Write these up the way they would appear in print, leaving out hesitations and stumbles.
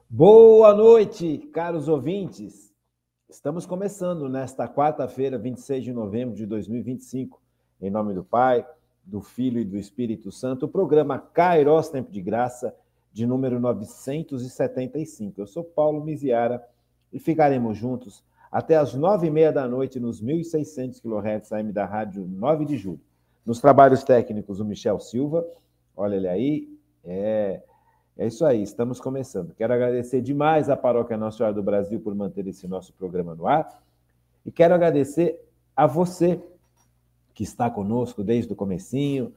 Boa noite, caros ouvintes. Estamos começando nesta quarta-feira, 26 de novembro de 2025, em nome do Pai, do Filho e do Espírito Santo, o programa Kairos Tempo de Graça, de número 975. Eu sou Paulo Miziara e ficaremos juntos até as 9h30 da noite nos 1.600 kHz AM da Rádio 9 de Julho. Nos trabalhos técnicos, o Michel Silva, olha ele aí, É isso aí, estamos começando. Quero agradecer demais à Paróquia Nossa Senhora do Brasil por manter esse nosso programa no ar. E quero agradecer a você que está conosco desde o comecinho,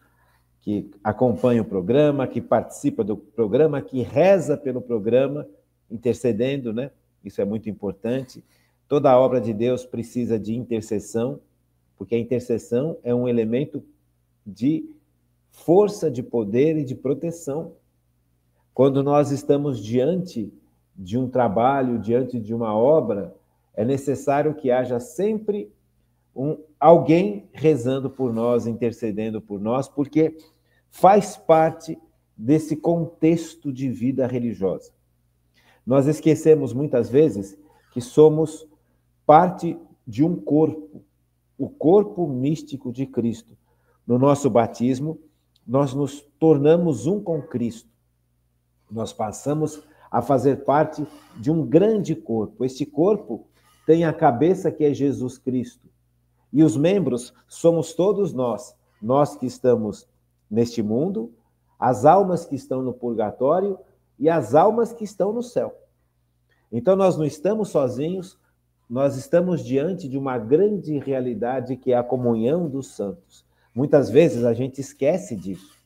que acompanha o programa, que participa do programa, que reza pelo programa, intercedendo, né? Isso é muito importante. Toda a obra de Deus precisa de intercessão, porque a intercessão é um elemento de força, de poder e de proteção. Quando nós estamos diante de um trabalho, diante de uma obra, é necessário que haja sempre alguém rezando por nós, intercedendo por nós, porque faz parte desse contexto de vida religiosa. Nós esquecemos muitas vezes que somos parte de um corpo, o corpo místico de Cristo. No nosso batismo, nós nos tornamos um com Cristo. Nós passamos a fazer parte de um grande corpo. Este corpo tem a cabeça que é Jesus Cristo. E os membros somos todos nós que estamos neste mundo, as almas que estão no purgatório e as almas que estão no céu. Então nós não estamos sozinhos, nós estamos diante de uma grande realidade que é a comunhão dos santos. Muitas vezes a gente esquece disso.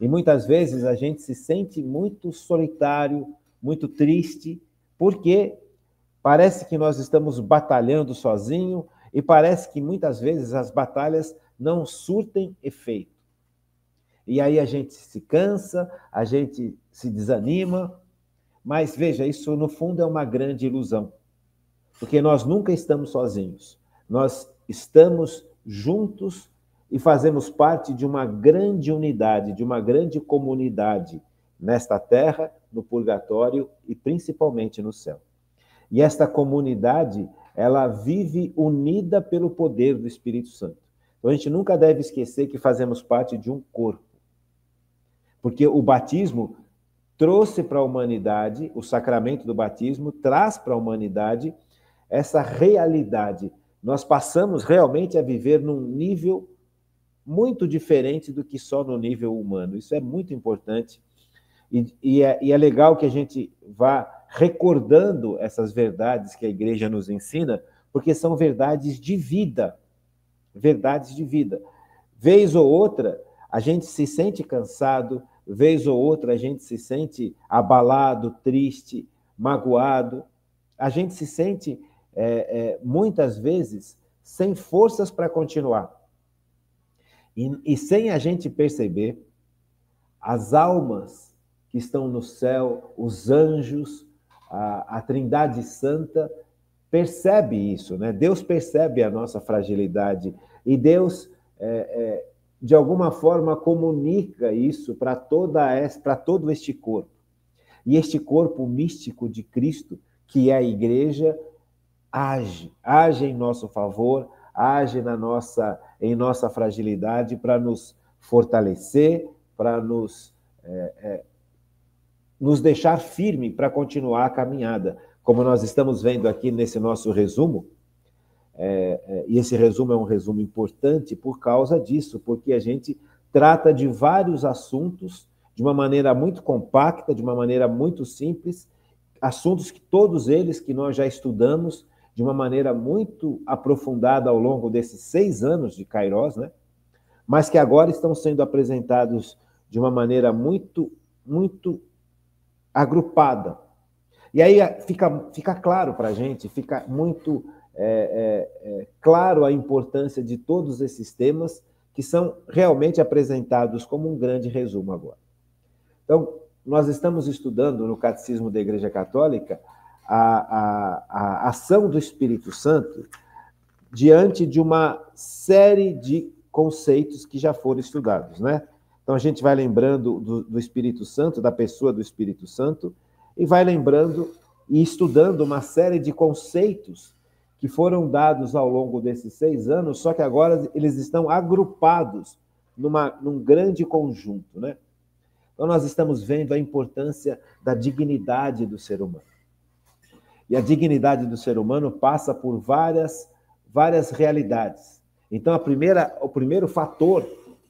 E muitas vezes a gente se sente muito solitário, muito triste, porque parece que nós estamos batalhando sozinho e parece que muitas vezes as batalhas não surtem efeito. E aí a gente se cansa, a gente se desanima, mas veja, isso no fundo é uma grande ilusão, porque nós nunca estamos sozinhos, nós estamos juntos e fazemos parte de uma grande unidade, de uma grande comunidade nesta terra, no purgatório e principalmente no céu. E esta comunidade, ela vive unida pelo poder do Espírito Santo. Então a gente nunca deve esquecer que fazemos parte de um corpo. Porque o batismo trouxe para a humanidade, o sacramento do batismo traz para a humanidade essa realidade. Nós passamos realmente a viver num nível muito diferente do que só no nível humano. Isso é muito importante. E é legal que a gente vá recordando essas verdades que a igreja nos ensina, porque são verdades de vida. Verdades de vida. Vez ou outra, a gente se sente cansado, vez ou outra, a gente se sente abalado, triste, magoado. A gente se sente, muitas vezes, sem forças para continuar. E sem a gente perceber, as almas que estão no céu, os anjos, a Trindade Santa, percebe isso, né? Deus percebe a nossa fragilidade e Deus, de alguma forma, comunica isso para todo este corpo. E este corpo místico de Cristo, que é a igreja, age em nosso favor, age em nossa fragilidade para nos fortalecer, para nos deixar firme para continuar a caminhada. Como nós estamos vendo aqui nesse nosso resumo, e esse resumo é um resumo importante por causa disso, porque a gente trata de vários assuntos de uma maneira muito compacta, de uma maneira muito simples, assuntos que todos eles que nós já estudamos de uma maneira muito aprofundada ao longo desses 6 anos de Kairos, né? Mas que agora estão sendo apresentados de uma maneira muito, muito agrupada. E aí fica claro para a gente, fica muito claro a importância de todos esses temas que são realmente apresentados como um grande resumo agora. Então, nós estamos estudando no Catecismo da Igreja Católica a ação do Espírito Santo diante de uma série de conceitos que já foram estudados, né? Então, a gente vai lembrando do Espírito Santo, da pessoa do Espírito Santo, e vai lembrando e estudando uma série de conceitos que foram dados ao longo desses 6 anos, só que agora eles estão agrupados num grande conjunto, né? Então, nós estamos vendo a importância da dignidade do ser humano. E a dignidade do ser humano passa por várias realidades. Então, o primeiro fator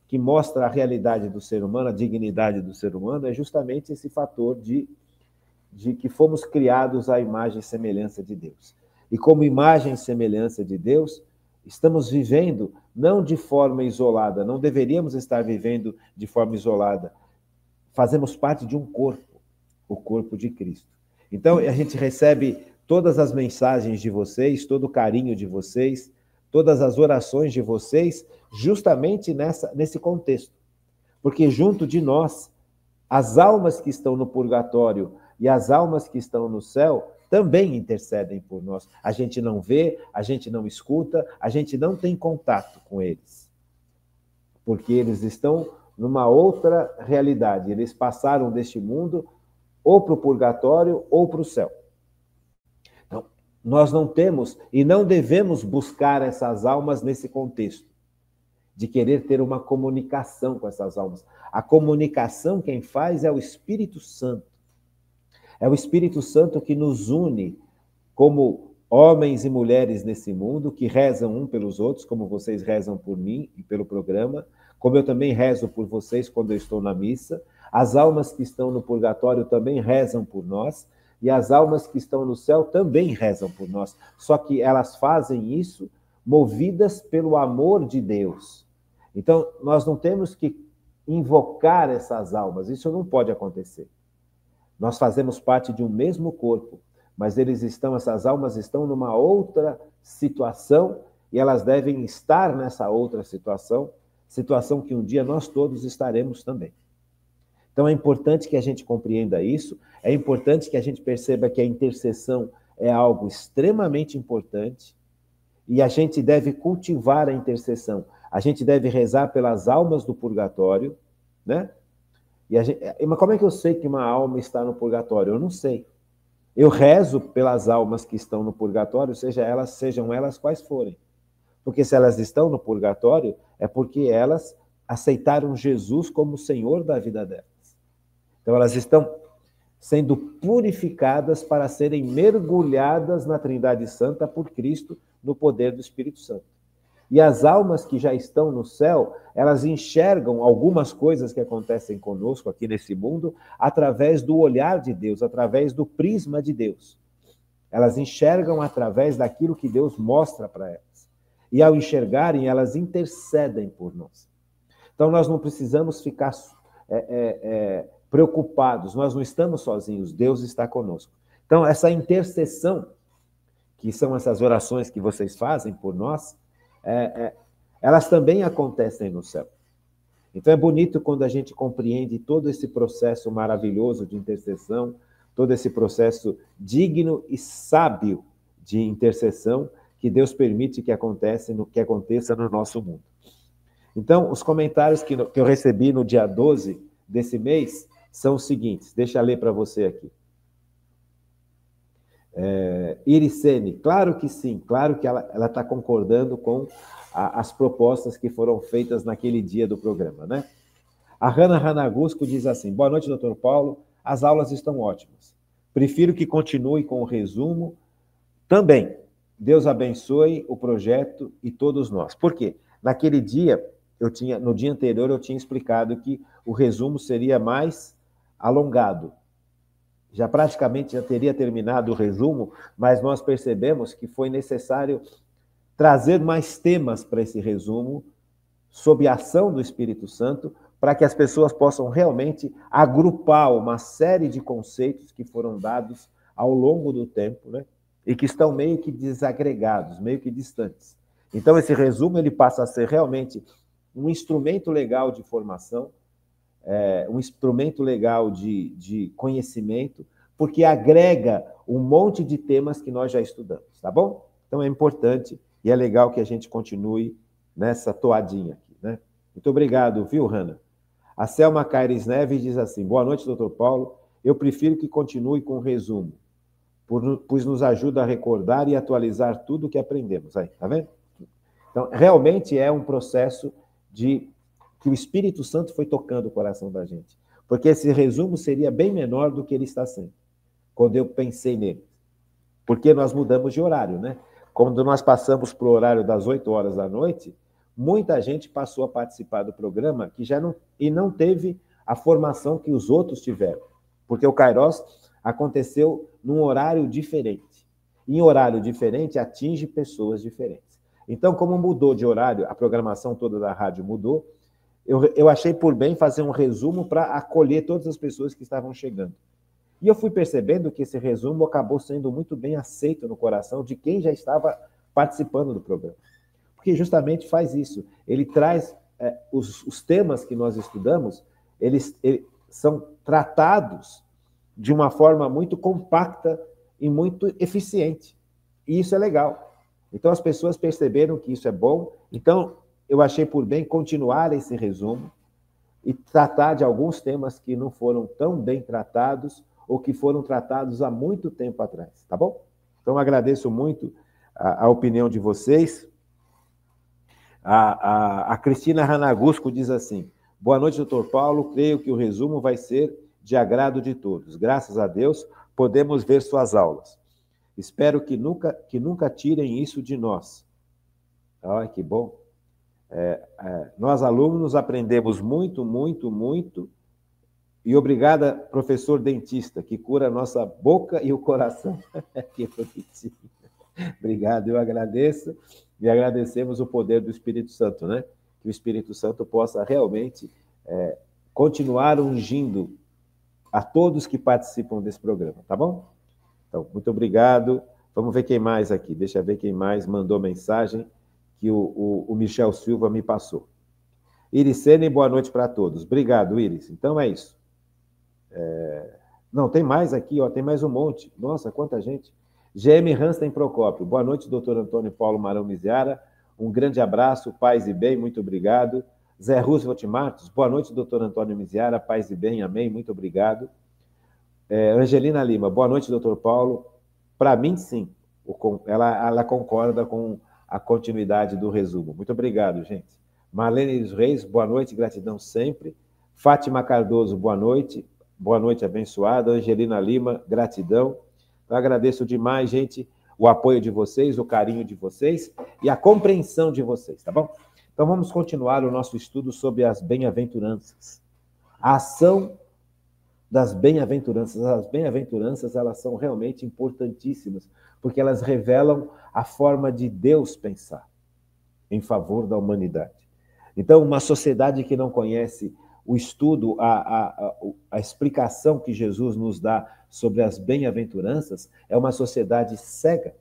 que mostra a realidade do ser humano, a dignidade do ser humano, é justamente esse fator de que fomos criados à imagem e semelhança de Deus. E como imagem e semelhança de Deus, estamos vivendo não de forma isolada, não deveríamos estar vivendo de forma isolada. Fazemos parte de um corpo, o corpo de Cristo. Então, a gente recebe todas as mensagens de vocês, todo o carinho de vocês, todas as orações de vocês, justamente nesse contexto. Porque junto de nós, as almas que estão no purgatório e as almas que estão no céu também intercedem por nós. A gente não vê, a gente não escuta, a gente não tem contato com eles. Porque eles estão numa outra realidade. Eles passaram deste mundo ou para o purgatório ou para o céu. Então, nós não temos e não devemos buscar essas almas nesse contexto de querer ter uma comunicação com essas almas. A comunicação quem faz é o Espírito Santo. É o Espírito Santo que nos une como homens e mulheres nesse mundo, que rezam um pelos outros, como vocês rezam por mim e pelo programa, como eu também rezo por vocês quando eu estou na missa. As almas que estão no purgatório também rezam por nós, e as almas que estão no céu também rezam por nós. Só que elas fazem isso movidas pelo amor de Deus. Então, nós não temos que invocar essas almas, isso não pode acontecer. Nós fazemos parte de um mesmo corpo, mas essas almas estão numa outra situação e elas devem estar nessa outra situação que um dia nós todos estaremos também. Então é importante que a gente compreenda isso, é importante que a gente perceba que a intercessão é algo extremamente importante e a gente deve cultivar a intercessão. A gente deve rezar pelas almas do purgatório, né? Mas como é que eu sei que uma alma está no purgatório? Eu não sei. Eu rezo pelas almas que estão no purgatório, sejam elas quais forem. Porque se elas estão no purgatório, é porque elas aceitaram Jesus como Senhor da vida delas. Então elas estão sendo purificadas para serem mergulhadas na Trindade Santa por Cristo, no poder do Espírito Santo. E as almas que já estão no céu, elas enxergam algumas coisas que acontecem conosco aqui nesse mundo através do olhar de Deus, através do prisma de Deus. Elas enxergam através daquilo que Deus mostra para elas. E ao enxergarem, elas intercedem por nós. Então nós não precisamos ficar preocupados, nós não estamos sozinhos, Deus está conosco. Então essa intercessão, que são essas orações que vocês fazem por nós, elas também acontecem no céu. Então é bonito quando a gente compreende todo esse processo maravilhoso de intercessão, todo esse processo digno e sábio de intercessão que Deus permite que aconteça no nosso mundo. Então, os comentários que eu recebi no dia 12 desse mês são os seguintes, deixa eu ler para você aqui. Iricene, claro que sim, claro que ela está concordando com as propostas que foram feitas naquele dia do programa, né? A Hanna Ranagusco diz assim, boa noite, doutor Paulo, as aulas estão ótimas. Prefiro que continue com o resumo também. Deus abençoe o projeto e todos nós. Por quê? Naquele dia, no dia anterior, eu tinha explicado que o resumo seria mais alongado. Praticamente já teria terminado o resumo, mas nós percebemos que foi necessário trazer mais temas para esse resumo, sob a ação do Espírito Santo, para que as pessoas possam realmente agrupar uma série de conceitos que foram dados ao longo do tempo, né? E que estão meio que desagregados, meio que distantes. Então, esse resumo ele passa a ser realmente um instrumento legal de formação, um instrumento legal de conhecimento, porque agrega um monte de temas que nós já estudamos, tá bom? Então é importante e é legal que a gente continue nessa toadinha aqui, né? Muito obrigado, viu, Hanna? A Selma Caires Neves diz assim, boa noite, doutor Paulo. Eu prefiro que continue com o resumo, pois nos ajuda a recordar e atualizar tudo o que aprendemos. Aí, tá vendo? Então, realmente é um processo de que o Espírito Santo foi tocando o coração da gente. Porque esse resumo seria bem menor do que ele está sendo, quando eu pensei nele. Porque nós mudamos de horário, né? Quando nós passamos para o horário das 8 horas da noite, muita gente passou a participar do programa que já não teve a formação que os outros tiveram. Porque o Kairos aconteceu num horário diferente. Em horário diferente, atinge pessoas diferentes. Então, como mudou de horário, a programação toda da rádio mudou, eu achei por bem fazer um resumo para acolher todas as pessoas que estavam chegando. E eu fui percebendo que esse resumo acabou sendo muito bem aceito no coração de quem já estava participando do programa. Porque justamente faz isso. Ele traz os temas que nós estudamos, eles são tratados de uma forma muito compacta e muito eficiente. E isso é legal. Então, as pessoas perceberam que isso é bom. Então, eu achei por bem continuar esse resumo e tratar de alguns temas que não foram tão bem tratados ou que foram tratados há muito tempo atrás, tá bom? Então, agradeço muito a opinião de vocês. A Cristina Ranagusco diz assim: boa noite, doutor Paulo. Creio que o resumo vai ser de agrado de todos. Graças a Deus, podemos ver suas aulas. Espero que nunca tirem isso de nós. Olha, que bom. Nós, alunos, aprendemos muito, muito, muito. E obrigada, professor dentista, que cura a nossa boca e o coração. Que bonitinho. Obrigado, eu agradeço. E agradecemos o poder do Espírito Santo, né? Que o Espírito Santo possa realmente continuar ungindo a todos que participam desse programa, tá bom? Então, muito obrigado. Vamos ver quem mais aqui. Deixa eu ver quem mais mandou mensagem que o Michel Silva me passou. Iricene, boa noite para todos. Obrigado, Iris. Então é isso. Não, tem mais aqui, ó, tem mais um monte. Nossa, quanta gente. GM Hansen Procópio. Boa noite, doutor Antônio Paulo Marão Miziara. Um grande abraço, paz e bem, muito obrigado. Zé Roosevelt Matos. Boa noite, doutor Antônio Miziara. Paz e bem, amém, muito obrigado. Angelina Lima. Boa noite, doutor Paulo. Para mim, sim. Ela concorda com a continuidade do resumo. Muito obrigado, gente. Marlene dos Reis, boa noite, gratidão sempre. Fátima Cardoso, boa noite abençoada. Angelina Lima, gratidão. Então, agradeço demais, gente, o apoio de vocês, o carinho de vocês e a compreensão de vocês, tá bom? Então, vamos continuar o nosso estudo sobre as bem-aventuranças. A ação das bem-aventuranças. As bem-aventuranças, elas são realmente importantíssimas, porque elas revelam a forma de Deus pensar em favor da humanidade. Então, uma sociedade que não conhece o estudo, a explicação que Jesus nos dá sobre as bem-aventuranças, é uma sociedade cega,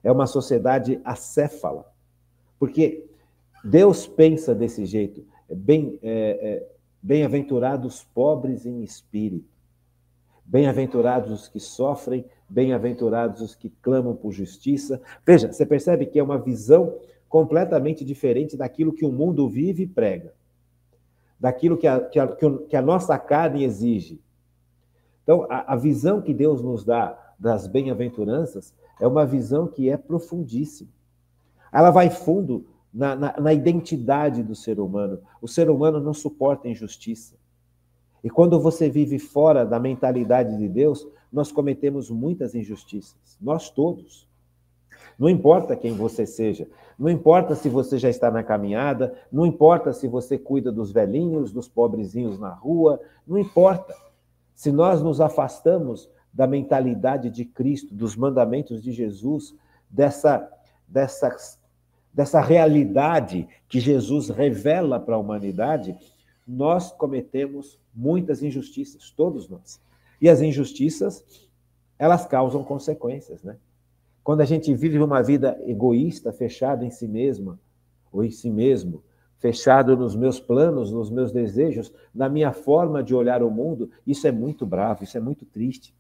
é uma sociedade acéfala, porque Deus pensa desse jeito, bem-aventurados pobres em espírito, bem-aventurados os que sofrem, bem-aventurados os que clamam por justiça. Veja, você percebe que é uma visão completamente diferente daquilo que o mundo vive e prega, daquilo que a nossa carne exige. Então, a visão que Deus nos dá das bem-aventuranças é uma visão que é profundíssima. Ela vai fundo na identidade do ser humano. O ser humano não suporta injustiça. E quando você vive fora da mentalidade de Deus, nós cometemos muitas injustiças. Nós todos. Não importa quem você seja, não importa se você já está na caminhada, não importa se você cuida dos velhinhos, dos pobrezinhos na rua, não importa. Se nós nos afastamos da mentalidade de Cristo, dos mandamentos de Jesus, dessa realidade que Jesus revela para a humanidade, nós cometemos muitas injustiças, todos nós. E as injustiças, elas causam consequências, né? Quando a gente vive uma vida egoísta, fechada em si mesma, ou em si mesmo, fechado nos meus planos, nos meus desejos, na minha forma de olhar o mundo, isso é muito bravo, isso é muito triste.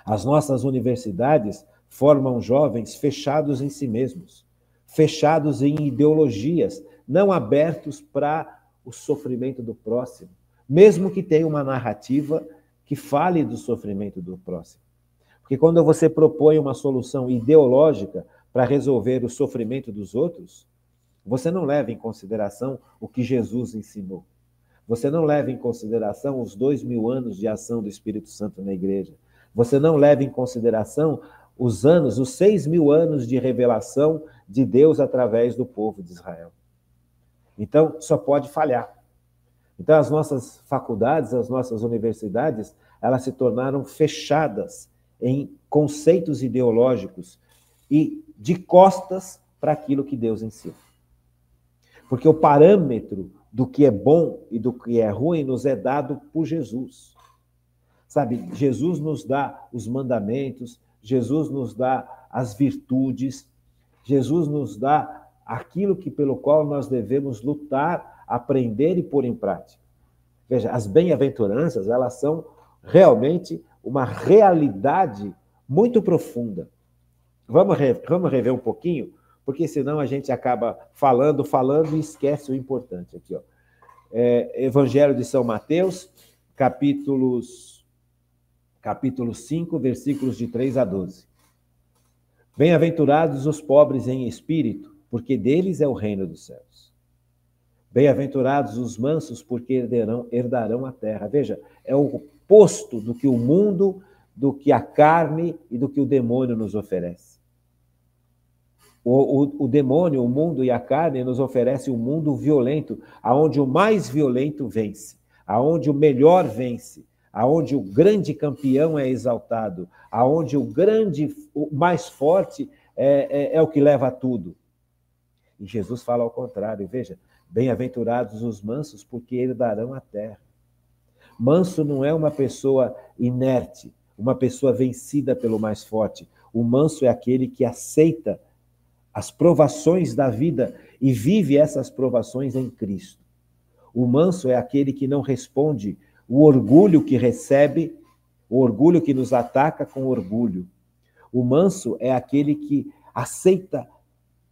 As nossas universidades formam jovens fechados em si mesmos, fechados em ideologias, não abertos para o sofrimento do próximo, mesmo que tenha uma narrativa que fale do sofrimento do próximo. Porque quando você propõe uma solução ideológica para resolver o sofrimento dos outros, você não leva em consideração o que Jesus ensinou. Você não leva em consideração os 2000 anos de ação do Espírito Santo na igreja. Você não leva em consideração os 6.000 anos de revelação de Deus através do povo de Israel. Então, só pode falhar. Então, as nossas faculdades, as nossas universidades, elas se tornaram fechadas em conceitos ideológicos e de costas para aquilo que Deus ensina. Porque o parâmetro do que é bom e do que é ruim nos é dado por Jesus. Sabe, Jesus nos dá os mandamentos, Jesus nos dá as virtudes, Jesus nos dá aquilo pelo qual nós devemos lutar, aprender e pôr em prática. Veja, as bem-aventuranças, elas são realmente uma realidade muito profunda. Vamos rever um pouquinho, porque senão a gente acaba falando e esquece o importante aqui, ó. Evangelho de São Mateus, capítulo 5, versículos de 3 a 12. Bem-aventurados os pobres em espírito, porque deles é o reino dos céus. Bem-aventurados os mansos, porque herdarão a terra. Veja, é o oposto do que o mundo, do que a carne e do que o demônio nos oferece. O demônio, o mundo e a carne nos oferecem um mundo violento, aonde o mais violento vence, aonde o melhor vence, aonde o grande campeão é exaltado, aonde o mais forte é o que leva a tudo. E Jesus fala ao contrário, veja, bem-aventurados os mansos, porque herdarão a terra. Manso não é uma pessoa inerte, uma pessoa vencida pelo mais forte. O manso é aquele que aceita as provações da vida e vive essas provações em Cristo. O manso é aquele que não responde o orgulho que recebe, o orgulho que nos ataca com orgulho. O manso é aquele que aceita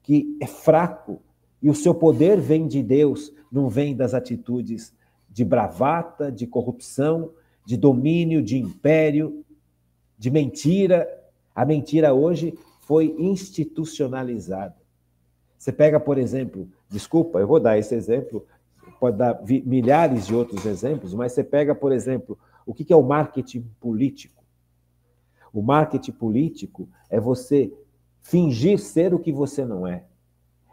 que é fraco e o seu poder vem de Deus, não vem das atitudes de bravata, de corrupção, de domínio, de império, de mentira. A mentira hoje foi institucionalizada. Você pega, por exemplo, desculpa, eu vou dar esse exemplo, pode dar milhares de outros exemplos, mas você pega, por exemplo, o que é o marketing político? O marketing político é você fingir ser o que você não é.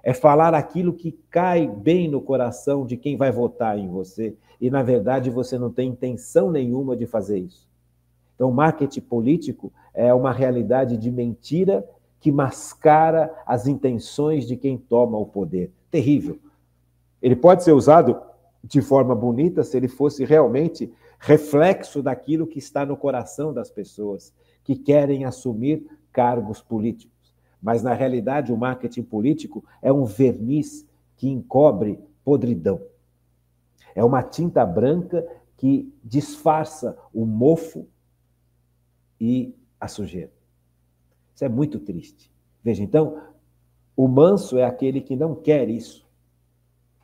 É falar aquilo que cai bem no coração de quem vai votar em você, e, na verdade, você não tem intenção nenhuma de fazer isso. Então, o marketing político é uma realidade de mentira que mascara as intenções de quem toma o poder. Terrível. Ele pode ser usado de forma bonita se ele fosse realmente reflexo daquilo que está no coração das pessoas que querem assumir cargos políticos. Mas, na realidade, o marketing político é um verniz que encobre podridão. É uma tinta branca que disfarça o mofo e a sujeira. Isso é muito triste. Veja, então, o manso é aquele que não quer isso.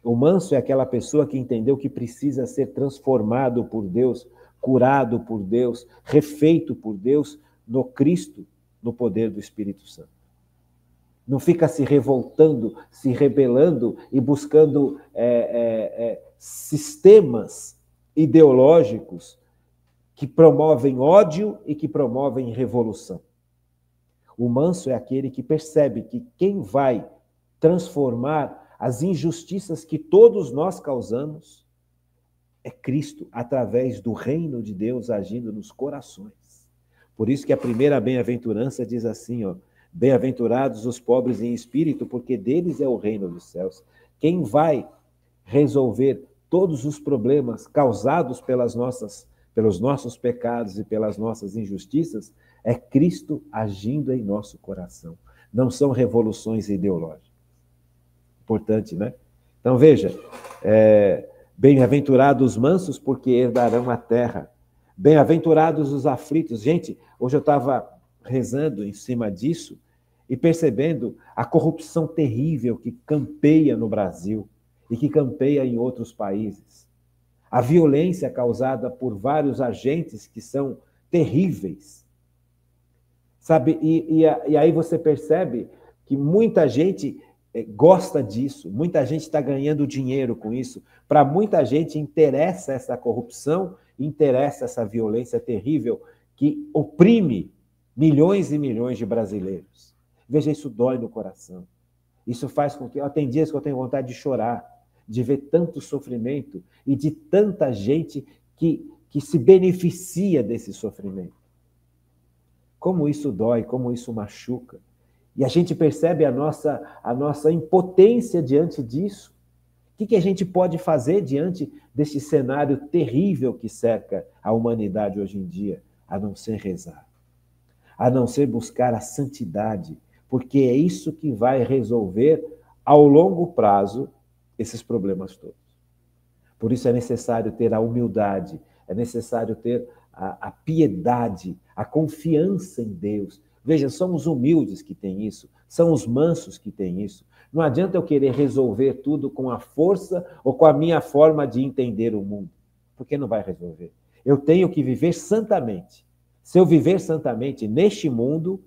O manso é aquela pessoa que entendeu que precisa ser transformado por Deus, curado por Deus, refeito por Deus no Cristo, no poder do Espírito Santo. Não fica se revoltando, se rebelando e buscando sistemas ideológicos que promovem ódio e que promovem revolução. O manso é aquele que percebe que quem vai transformar as injustiças que todos nós causamos é Cristo, através do reino de Deus agindo nos corações. Por isso que a primeira bem-aventurança diz assim, ó, bem-aventurados os pobres em espírito, porque deles é o reino dos céus. Quem vai resolver todos os problemas causados pelos nossos pecados e pelas nossas injustiças é Cristo agindo em nosso coração. Não são revoluções ideológicas. Importante, né? Então, veja, bem-aventurados os mansos, porque herdarão a terra. Bem-aventurados os aflitos. Gente, hoje eu estava rezando em cima disso e percebendo a corrupção terrível que campeia no Brasil e que campeia em outros países. a violência causada por vários agentes que são terríveis. Sabe? E aí você percebe que muita gente gosta disso, muita gente está ganhando dinheiro com isso. Para muita gente interessa essa corrupção, interessa essa violência terrível que oprime milhões e milhões de brasileiros. Veja, isso dói no coração. Isso faz com que... Tem dias que eu tenho vontade de chorar, de ver tanto sofrimento e de tanta gente que se beneficia desse sofrimento. Como isso dói, como isso machuca. E a gente percebe a nossa impotência diante disso. O que a gente pode fazer diante deste cenário terrível que cerca a humanidade hoje em dia? A não ser rezar, a não ser buscar a santidade, porque é isso que vai resolver, ao longo prazo, esses problemas todos. Por isso é necessário ter a humildade, é necessário ter a piedade, a confiança em Deus. Veja, são os humildes que têm isso, são os mansos que têm isso. Não adianta eu querer resolver tudo com a força ou com a minha forma de entender o mundo, porque não vai resolver. Eu tenho que viver santamente. Se eu viver santamente neste mundo,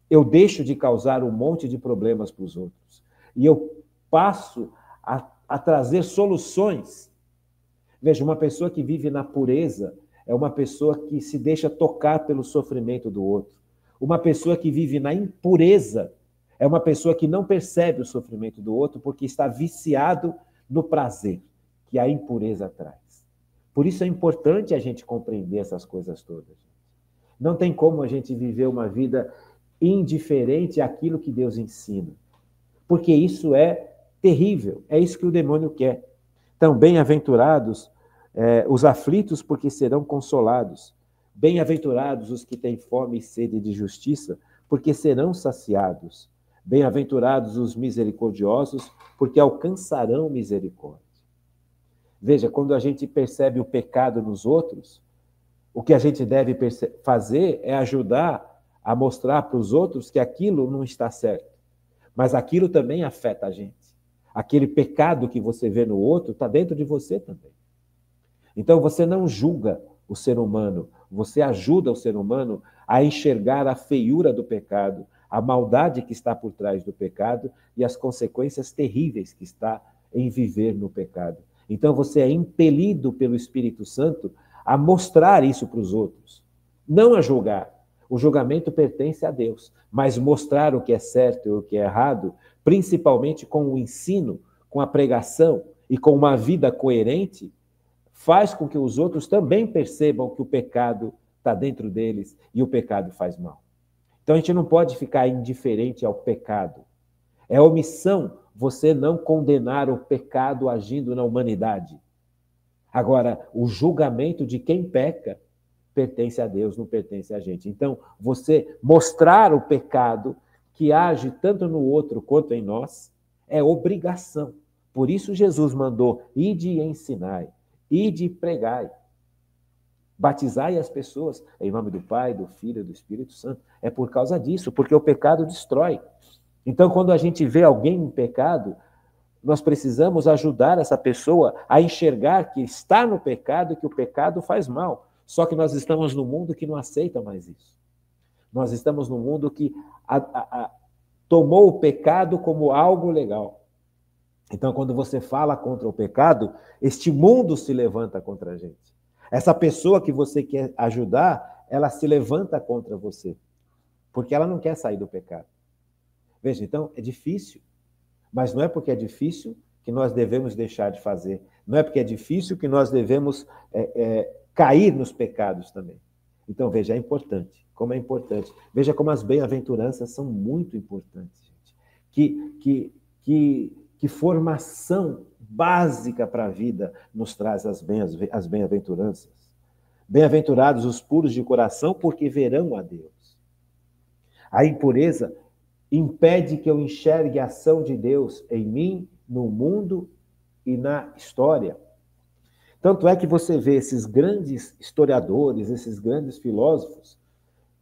eu deixo de causar um monte de problemas para os outros. E eu passo a trazer soluções. Veja, uma pessoa que vive na pureza é uma pessoa que se deixa tocar pelo sofrimento do outro. Uma pessoa que vive na impureza é uma pessoa que não percebe o sofrimento do outro porque está viciado no prazer que a impureza traz. Por isso é importante a gente compreender essas coisas todas. Não tem como a gente viver uma vida indiferente àquilo que Deus ensina, porque isso é terrível, é isso que o demônio quer. Então, bem-aventurados os aflitos, porque serão consolados. Bem-aventurados os que têm fome e sede de justiça, porque serão saciados. Bem-aventurados os misericordiosos, porque alcançarão misericórdia. Veja, quando a gente percebe o pecado nos outros, o que a gente deve fazer é ajudar a mostrar para os outros que aquilo não está certo. Mas aquilo também afeta a gente. Aquele pecado que você vê no outro está dentro de você também. Então você não julga o ser humano, você ajuda o ser humano a enxergar a feiura do pecado, a maldade que está por trás do pecado e as consequências terríveis que está em viver no pecado. Então você é impelido pelo Espírito Santo a mostrar isso para os outros, não a julgar. O julgamento pertence a Deus, mas mostrar o que é certo e o que é errado, principalmente com o ensino, com a pregação e com uma vida coerente, faz com que os outros também percebam que o pecado está dentro deles e o pecado faz mal. Então a gente não pode ficar indiferente ao pecado. É omissão você não condenar o pecado agindo na humanidade. Agora, o julgamento de quem peca pertence a Deus, não pertence a gente. Então, você mostrar o pecado que age tanto no outro quanto em nós é obrigação. Por isso Jesus mandou: ide e ensinai, ide e pregai. Batizai as pessoas em nome do Pai, do Filho e do Espírito Santo. É por causa disso, porque o pecado destrói. Então, quando a gente vê alguém em pecado, nós precisamos ajudar essa pessoa a enxergar que está no pecado e que o pecado faz mal. Só que nós estamos num mundo que não aceita mais isso. Nós estamos num mundo que tomou o pecado como algo legal. Então, quando você fala contra o pecado, este mundo se levanta contra a gente. Essa pessoa que você quer ajudar, ela se levanta contra você, porque ela não quer sair do pecado. Veja, então, é difícil, mas não é porque é difícil que nós devemos deixar de fazer. Não é porque é difícil que nós devemos cair nos pecados também. Então, veja, é importante. Como é importante. Veja como as bem-aventuranças são muito importantes, gente. Que formação básica para a vida nos traz as bem-aventuranças. Bem-aventurados os puros de coração, porque verão a Deus. A impureza impede que eu enxergue a ação de Deus em mim, no mundo e na história. Tanto é que você vê esses grandes historiadores, esses grandes filósofos,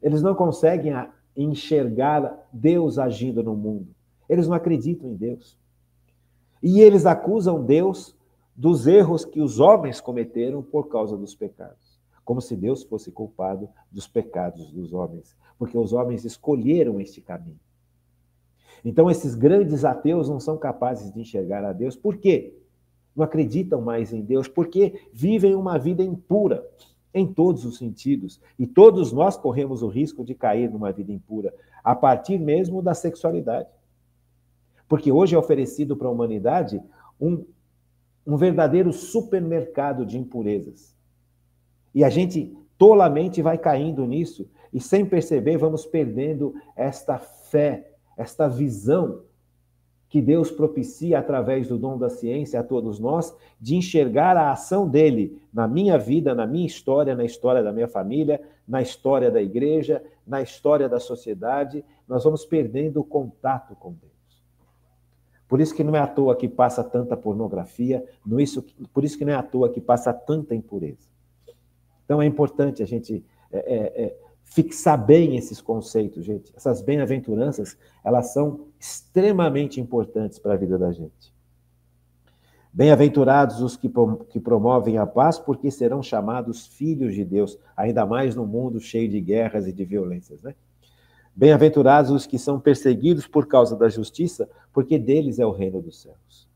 eles não conseguem enxergar Deus agindo no mundo. Eles não acreditam em Deus. E eles acusam Deus dos erros que os homens cometeram por causa dos pecados. Como se Deus fosse culpado dos pecados dos homens, porque os homens escolheram este caminho. Então, esses grandes ateus não são capazes de enxergar a Deus. Por quê? Não acreditam mais em Deus, porque vivem uma vida impura, em todos os sentidos. E todos nós corremos o risco de cair numa vida impura, a partir mesmo da sexualidade. Porque hoje é oferecido para a humanidade um verdadeiro supermercado de impurezas. E a gente tolamente vai caindo nisso, e sem perceber vamos perdendo esta fé, esta visão que Deus propicia através do dom da ciência a todos nós, de enxergar a ação dele na minha vida, na minha história, na história da minha família, na história da igreja, na história da sociedade. Nós vamos perdendo o contato com Deus. Por isso que não é à toa que passa tanta pornografia, por isso que não é à toa que passa tanta impureza. Então é importante a gente fixar bem esses conceitos, gente. Essas bem-aventuranças, elas são extremamente importantes para a vida da gente. Bem-aventurados os que promovem a paz, porque serão chamados filhos de Deus, ainda mais no mundo cheio de guerras e de violências, né? Bem-aventurados os que são perseguidos por causa da justiça, porque deles é o reino dos céus.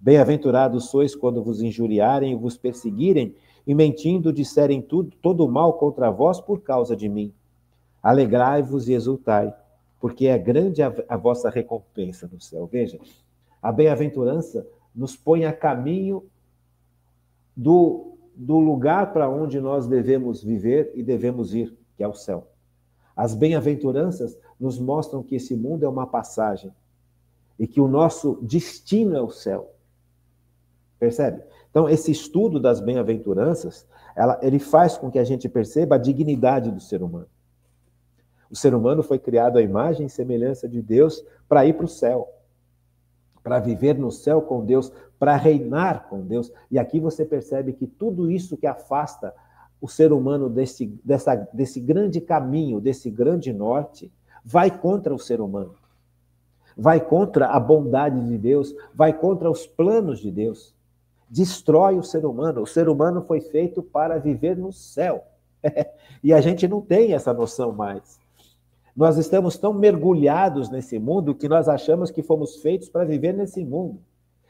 Bem-aventurados sois quando vos injuriarem e vos perseguirem, e mentindo disserem todo o mal contra vós por causa de mim. Alegrai-vos e exultai, porque é grande a vossa recompensa no céu. Veja, a bem-aventurança nos põe a caminho do lugar para onde nós devemos viver e devemos ir, que é o céu. As bem-aventuranças nos mostram que esse mundo é uma passagem e que o nosso destino é o céu. Percebe? Então, esse estudo das bem-aventuranças, ele faz com que a gente perceba a dignidade do ser humano. O ser humano foi criado à imagem e semelhança de Deus para ir para o céu, para viver no céu com Deus, para reinar com Deus. E aqui você percebe que tudo isso que afasta o ser humano desse grande caminho, desse grande norte, vai contra o ser humano. Vai contra a bondade de Deus, vai contra os planos de Deus. Destrói o ser humano. O ser humano foi feito para viver no céu. E a gente não tem essa noção mais. Nós estamos tão mergulhados nesse mundo que nós achamos que fomos feitos para viver nesse mundo.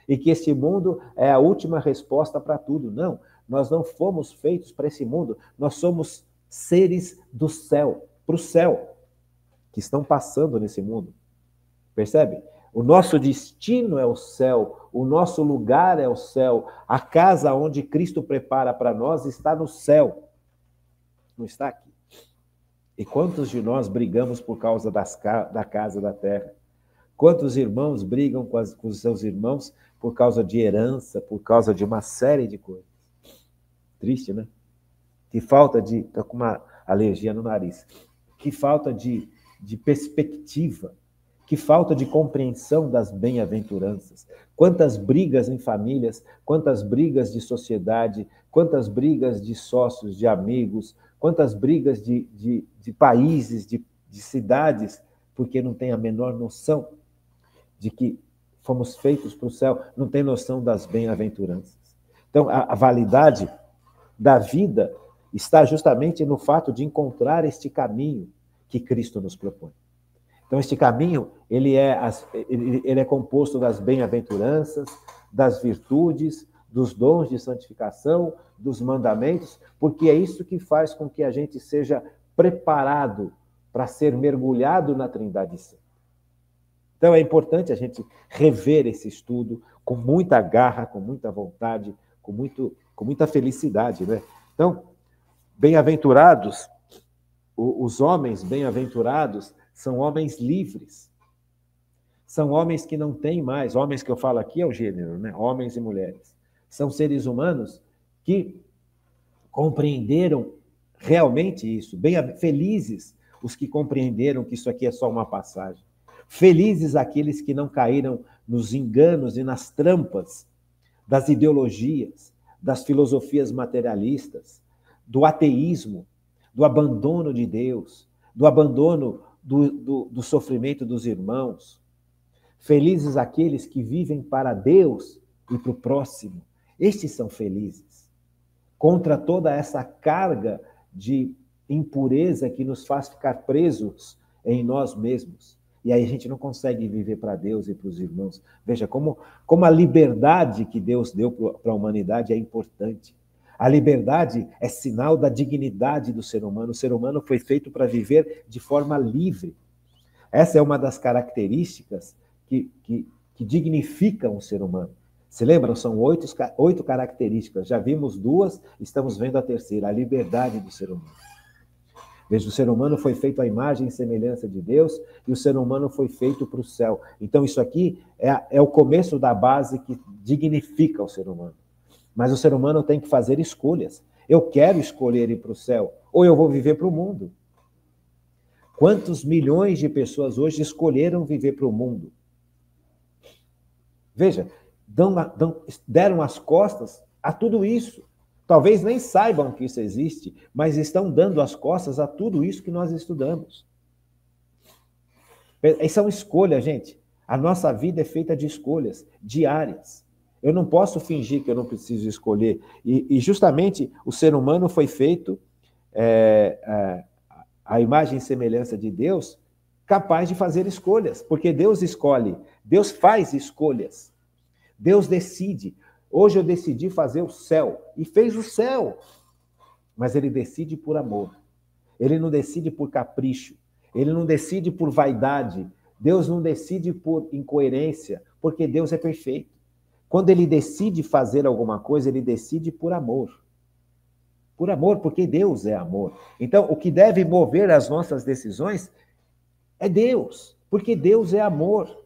E que esse mundo é a última resposta para tudo. Não, nós não fomos feitos para esse mundo. Nós somos seres do céu, para o céu, que estão passando nesse mundo. Percebe? O nosso destino é o céu, o nosso lugar é o céu, a casa onde Cristo prepara para nós está no céu, não está aqui. E quantos de nós brigamos por causa da casa da terra? Quantos irmãos brigam com os seus irmãos por causa de herança, por causa de uma série de coisas? Triste, né? Que falta de... Estou com uma alergia no nariz. Que falta de perspectiva. Que falta de compreensão das bem-aventuranças. Quantas brigas em famílias, quantas brigas de sociedade, quantas brigas de sócios, de amigos, quantas brigas de países, de cidades, porque não tem a menor noção de que fomos feitos para o céu, não tem noção das bem-aventuranças. Então, a validade da vida está justamente no fato de encontrar este caminho que Cristo nos propõe. Então, este caminho, ele é composto das bem-aventuranças, das virtudes, dos dons de santificação, dos mandamentos, porque é isso que faz com que a gente seja preparado para ser mergulhado na Trindade Santa. Então, é importante a gente rever esse estudo com muita garra, com muita vontade, com muita felicidade, né? Então, bem-aventurados, os homens bem-aventurados são homens livres. São homens que não têm mais, homens que eu falo aqui é o gênero, né? Homens e mulheres. São seres humanos que compreenderam realmente isso. Felizes os que compreenderam que isso aqui é só uma passagem. Felizes aqueles que não caíram nos enganos e nas trampas das ideologias, das filosofias materialistas, do ateísmo, do abandono de Deus, do abandono do sofrimento dos irmãos. Felizes aqueles que vivem para Deus e para o próximo. Estes são felizes. Contra toda essa carga de impureza que nos faz ficar presos em nós mesmos. E aí a gente não consegue viver para Deus e para os irmãos. Veja como a liberdade que Deus deu para a humanidade é importante. A liberdade é sinal da dignidade do ser humano. O ser humano foi feito para viver de forma livre. Essa é uma das características que dignificam o ser humano. Se lembram? São 8 características. Já vimos 2, estamos vendo a terceira, a liberdade do ser humano. Veja, o ser humano foi feito à imagem e semelhança de Deus e o ser humano foi feito para o céu. Então, isso aqui é o começo da base que dignifica o ser humano. Mas o ser humano tem que fazer escolhas. Eu quero escolher ir para o céu ou eu vou viver para o mundo. Quantos milhões de pessoas hoje escolheram viver para o mundo? Veja, deram as costas a tudo isso. Talvez nem saibam que isso existe, mas estão dando as costas a tudo isso que nós estudamos. Isso é uma escolha, gente. A nossa vida é feita de escolhas diárias. Eu não posso fingir que eu não preciso escolher. E justamente o ser humano foi feito à imagem e semelhança de Deus, capaz de fazer escolhas, porque Deus escolhe, Deus faz escolhas, Deus decide. Hoje eu decidi fazer o céu, e fez o céu, mas ele decide por amor, ele não decide por capricho, ele não decide por vaidade, Deus não decide por incoerência, porque Deus é perfeito. Quando ele decide fazer alguma coisa, ele decide por amor. Por amor, porque Deus é amor. Então, o que deve mover as nossas decisões é Deus, porque Deus é amor.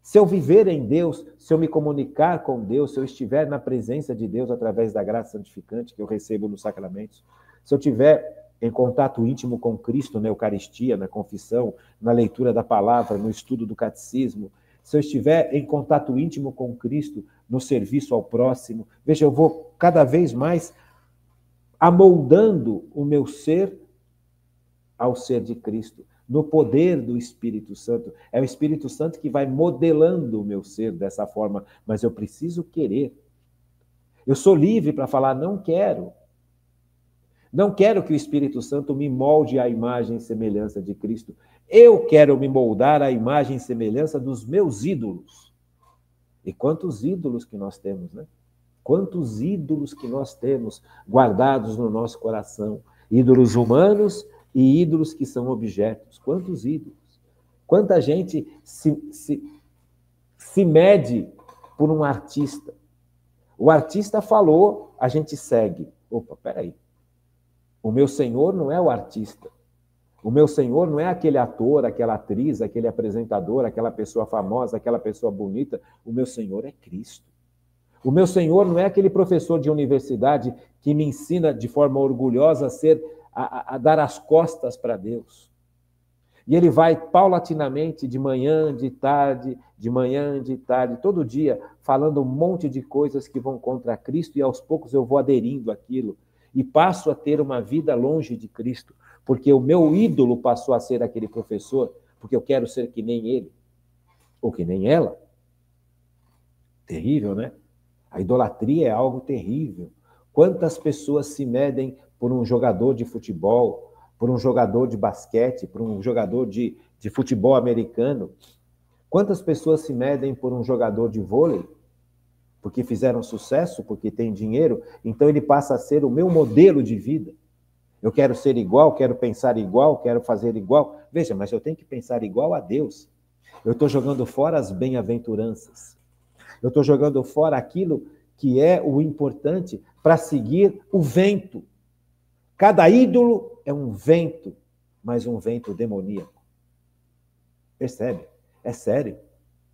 Se eu viver em Deus, se eu me comunicar com Deus, se eu estiver na presença de Deus através da graça santificante que eu recebo nos sacramentos, se eu estiver em contato íntimo com Cristo na Eucaristia, na confissão, na leitura da palavra, no estudo do catecismo, se eu estiver em contato íntimo com Cristo no serviço ao próximo, veja, eu vou cada vez mais amoldando o meu ser ao ser de Cristo, no poder do Espírito Santo. É o Espírito Santo que vai modelando o meu ser dessa forma, mas eu preciso querer. Eu sou livre para falar, não quero. Não quero que o Espírito Santo me molde à imagem e semelhança de Cristo. Eu quero me moldar à imagem e semelhança dos meus ídolos. E quantos ídolos que nós temos, né? Quantos ídolos que nós temos guardados no nosso coração. Ídolos humanos e ídolos que são objetos. Quantos ídolos? Quanta gente se mede por um artista. O artista falou, a gente segue. Opa, peraí. O meu Senhor não é o artista. O meu Senhor não é aquele ator, aquela atriz, aquele apresentador, aquela pessoa famosa, aquela pessoa bonita. O meu Senhor é Cristo. O meu Senhor não é aquele professor de universidade que me ensina de forma orgulhosa a dar as costas para Deus. E ele vai paulatinamente, de manhã, de tarde, de manhã, de tarde, todo dia, falando um monte de coisas que vão contra Cristo, e aos poucos eu vou aderindo àquilo, e passo a ter uma vida longe de Cristo, porque o meu ídolo passou a ser aquele professor, porque eu quero ser que nem ele, ou que nem ela. Terrível, né? A idolatria é algo terrível. Quantas pessoas se medem por um jogador de futebol, por um jogador de basquete, por um jogador de futebol americano? Quantas pessoas se medem por um jogador de vôlei? Porque fizeram sucesso, porque tem dinheiro, então ele passa a ser o meu modelo de vida. Eu quero ser igual, quero pensar igual, quero fazer igual. Veja, mas eu tenho que pensar igual a Deus. Eu estou jogando fora as bem-aventuranças. Eu estou jogando fora aquilo que é o importante para seguir o vento. Cada ídolo é um vento, mas um vento demoníaco. Percebe? É sério.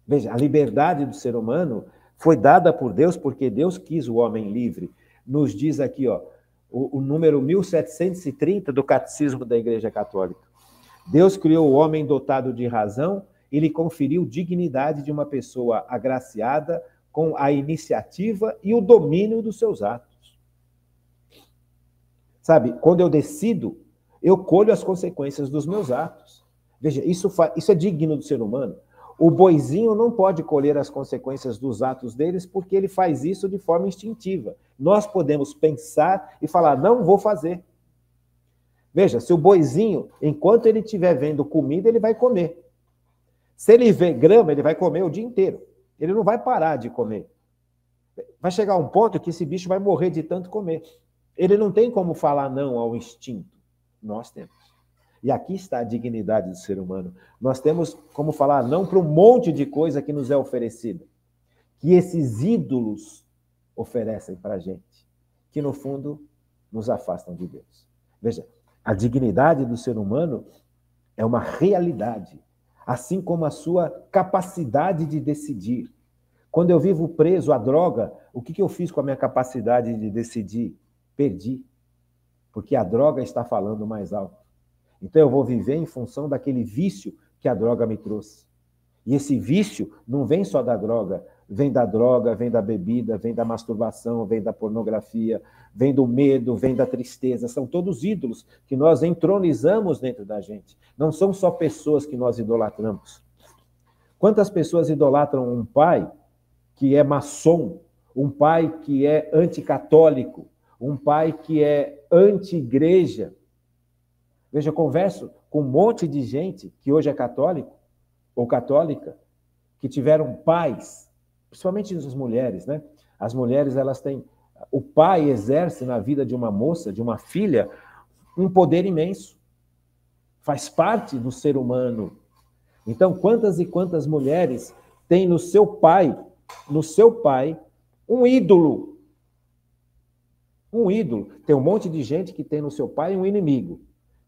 Veja, a liberdade do ser humano foi dada por Deus porque Deus quis o homem livre. Nos diz aqui, ó, o número 1730 do Catecismo da Igreja Católica. Deus criou o homem dotado de razão e lhe conferiu dignidade de uma pessoa agraciada com a iniciativa e o domínio dos seus atos. Sabe, quando eu decido, eu colho as consequências dos meus atos. Veja, isso é digno do ser humano. O boizinho não pode colher as consequências dos atos deles porque ele faz isso de forma instintiva. Nós podemos pensar e falar, não vou fazer. Veja, se o boizinho, enquanto ele estiver vendo comida, ele vai comer. Se ele vê grama, ele vai comer o dia inteiro. Ele não vai parar de comer. Vai chegar um ponto que esse bicho vai morrer de tanto comer. Ele não tem como falar não ao instinto. Nós temos. E aqui está a dignidade do ser humano. Nós temos como falar não para um monte de coisa que nos é oferecida. Que esses ídolos oferecem para a gente. Que, no fundo, nos afastam de Deus. Veja, a dignidade do ser humano é uma realidade. Assim como a sua capacidade de decidir. Quando eu vivo preso à droga, o que eu fiz com a minha capacidade de decidir? Perdi. Porque a droga está falando mais alto. Então eu vou viver em função daquele vício que a droga me trouxe. E esse vício não vem só da droga, vem da bebida, vem da masturbação, vem da pornografia, vem do medo, vem da tristeza. São todos ídolos que nós entronizamos dentro da gente. Não são só pessoas que nós idolatramos. Quantas pessoas idolatram um pai que é maçom, um pai que é anticatólico, um pai que é anti-igreja? Veja, eu converso com um monte de gente que hoje é católico ou católica, que tiveram pais, principalmente as mulheres, né? As mulheres, elas têm... O pai exerce na vida de uma moça, de uma filha, um poder imenso. Faz parte do ser humano. Então, quantas e quantas mulheres têm no seu pai, um ídolo? Um ídolo. Tem um monte de gente que tem no seu pai um inimigo.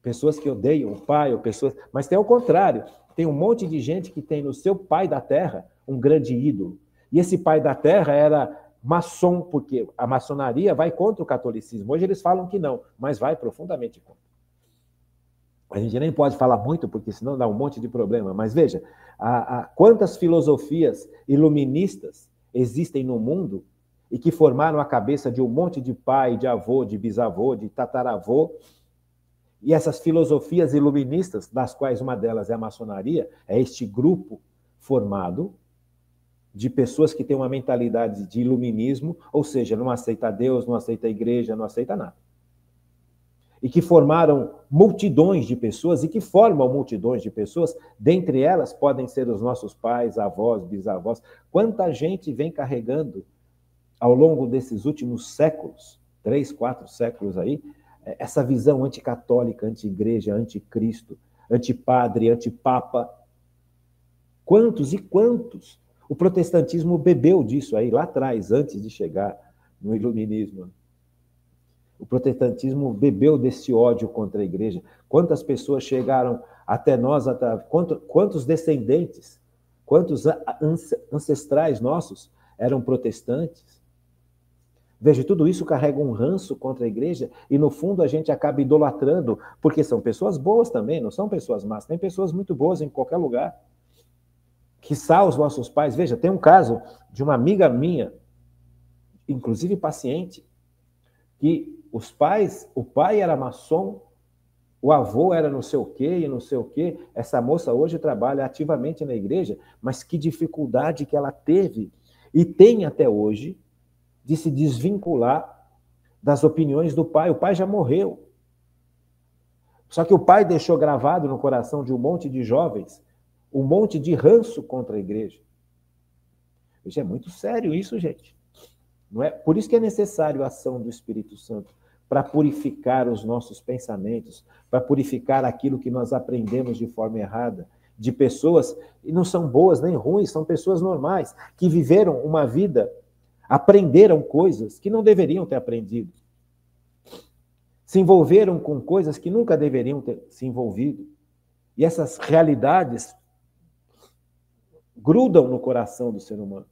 Pessoas que odeiam o pai, ou pessoas... Mas tem o contrário. Tem um monte de gente que tem no seu pai da terra um grande ídolo. E esse pai da terra era maçom, porque a maçonaria vai contra o catolicismo. Hoje eles falam que não, mas vai profundamente contra. A gente nem pode falar muito, porque senão dá um monte de problema. Mas veja, quantas filosofias iluministas existem no mundo e que formaram a cabeça de um monte de pai, de avô, de bisavô, de tataravô. E essas filosofias iluministas, das quais uma delas é a maçonaria, é este grupo formado de pessoas que têm uma mentalidade de iluminismo, ou seja, não aceita Deus, não aceita a igreja, não aceita nada. E que formaram multidões de pessoas, e que formam multidões de pessoas, dentre elas podem ser os nossos pais, avós, bisavós. Quanta gente vem carregando, ao longo desses últimos séculos, 3, 4 séculos aí, essa visão anticatólica, anti-igreja, anticristo, antipadre, antipapa. Quantos e quantos? O protestantismo bebeu disso aí, lá atrás, antes de chegar no iluminismo. O protestantismo bebeu desse ódio contra a igreja. Quantas pessoas chegaram até nós, quantos descendentes, quantos ancestrais nossos eram protestantes? Veja, tudo isso carrega um ranço contra a igreja e, no fundo, a gente acaba idolatrando, porque são pessoas boas também, não são pessoas más. Tem pessoas muito boas em qualquer lugar. Quiçá os nossos pais. Veja, tem um caso de uma amiga minha, inclusive paciente, que o pai era maçom, o avô era não sei o quê e não sei o quê. Essa moça hoje trabalha ativamente na igreja, mas que dificuldade que ela teve e tem até hoje de se desvincular das opiniões do pai. O pai já morreu. Só que o pai deixou gravado no coração de um monte de jovens um monte de ranço contra a igreja. Isso é muito sério isso, gente. Não é? Por isso que é necessário a ação do Espírito Santo, para purificar os nossos pensamentos, para purificar aquilo que nós aprendemos de forma errada, de pessoas, e não são boas nem ruins, são pessoas normais, que viveram uma vida, aprenderam coisas que não deveriam ter aprendido. Se envolveram com coisas que nunca deveriam ter se envolvido. E essas realidades grudam no coração do ser humano.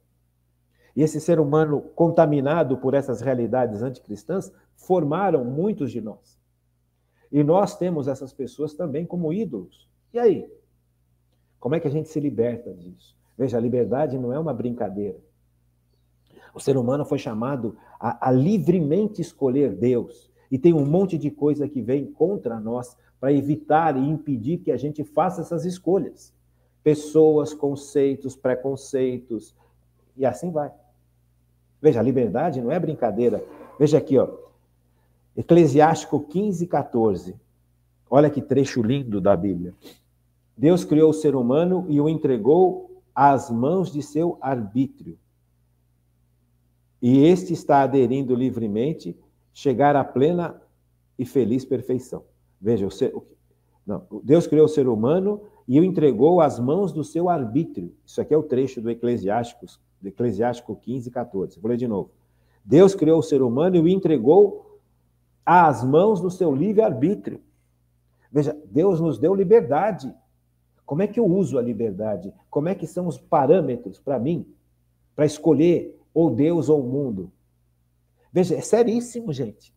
E esse ser humano contaminado por essas realidades anticristãs formaram muitos de nós. E nós temos essas pessoas também como ídolos. E aí? Como é que a gente se liberta disso? Veja, a liberdade não é uma brincadeira. O ser humano foi chamado a livremente escolher Deus. E tem um monte de coisa que vem contra nós para evitar e impedir que a gente faça essas escolhas. pessoas, conceitos, preconceitos, e assim vai. Veja, a liberdade não é brincadeira. Veja aqui, ó, Eclesiástico 15:14. Olha que trecho lindo da Bíblia. Deus criou o ser humano e o entregou às mãos de seu arbítrio. E este está aderindo livremente, chegar à plena e feliz perfeição. Veja, Deus criou o ser humano e o entregou às mãos do seu arbítrio. Isso aqui é o trecho do Eclesiástico 15:14. Vou ler de novo. Deus criou o ser humano e o entregou às mãos do seu livre-arbítrio. Veja, Deus nos deu liberdade. Como é que eu uso a liberdade? Como é que são os parâmetros para mim, para escolher ou Deus ou o mundo? Veja, é seríssimo, gente.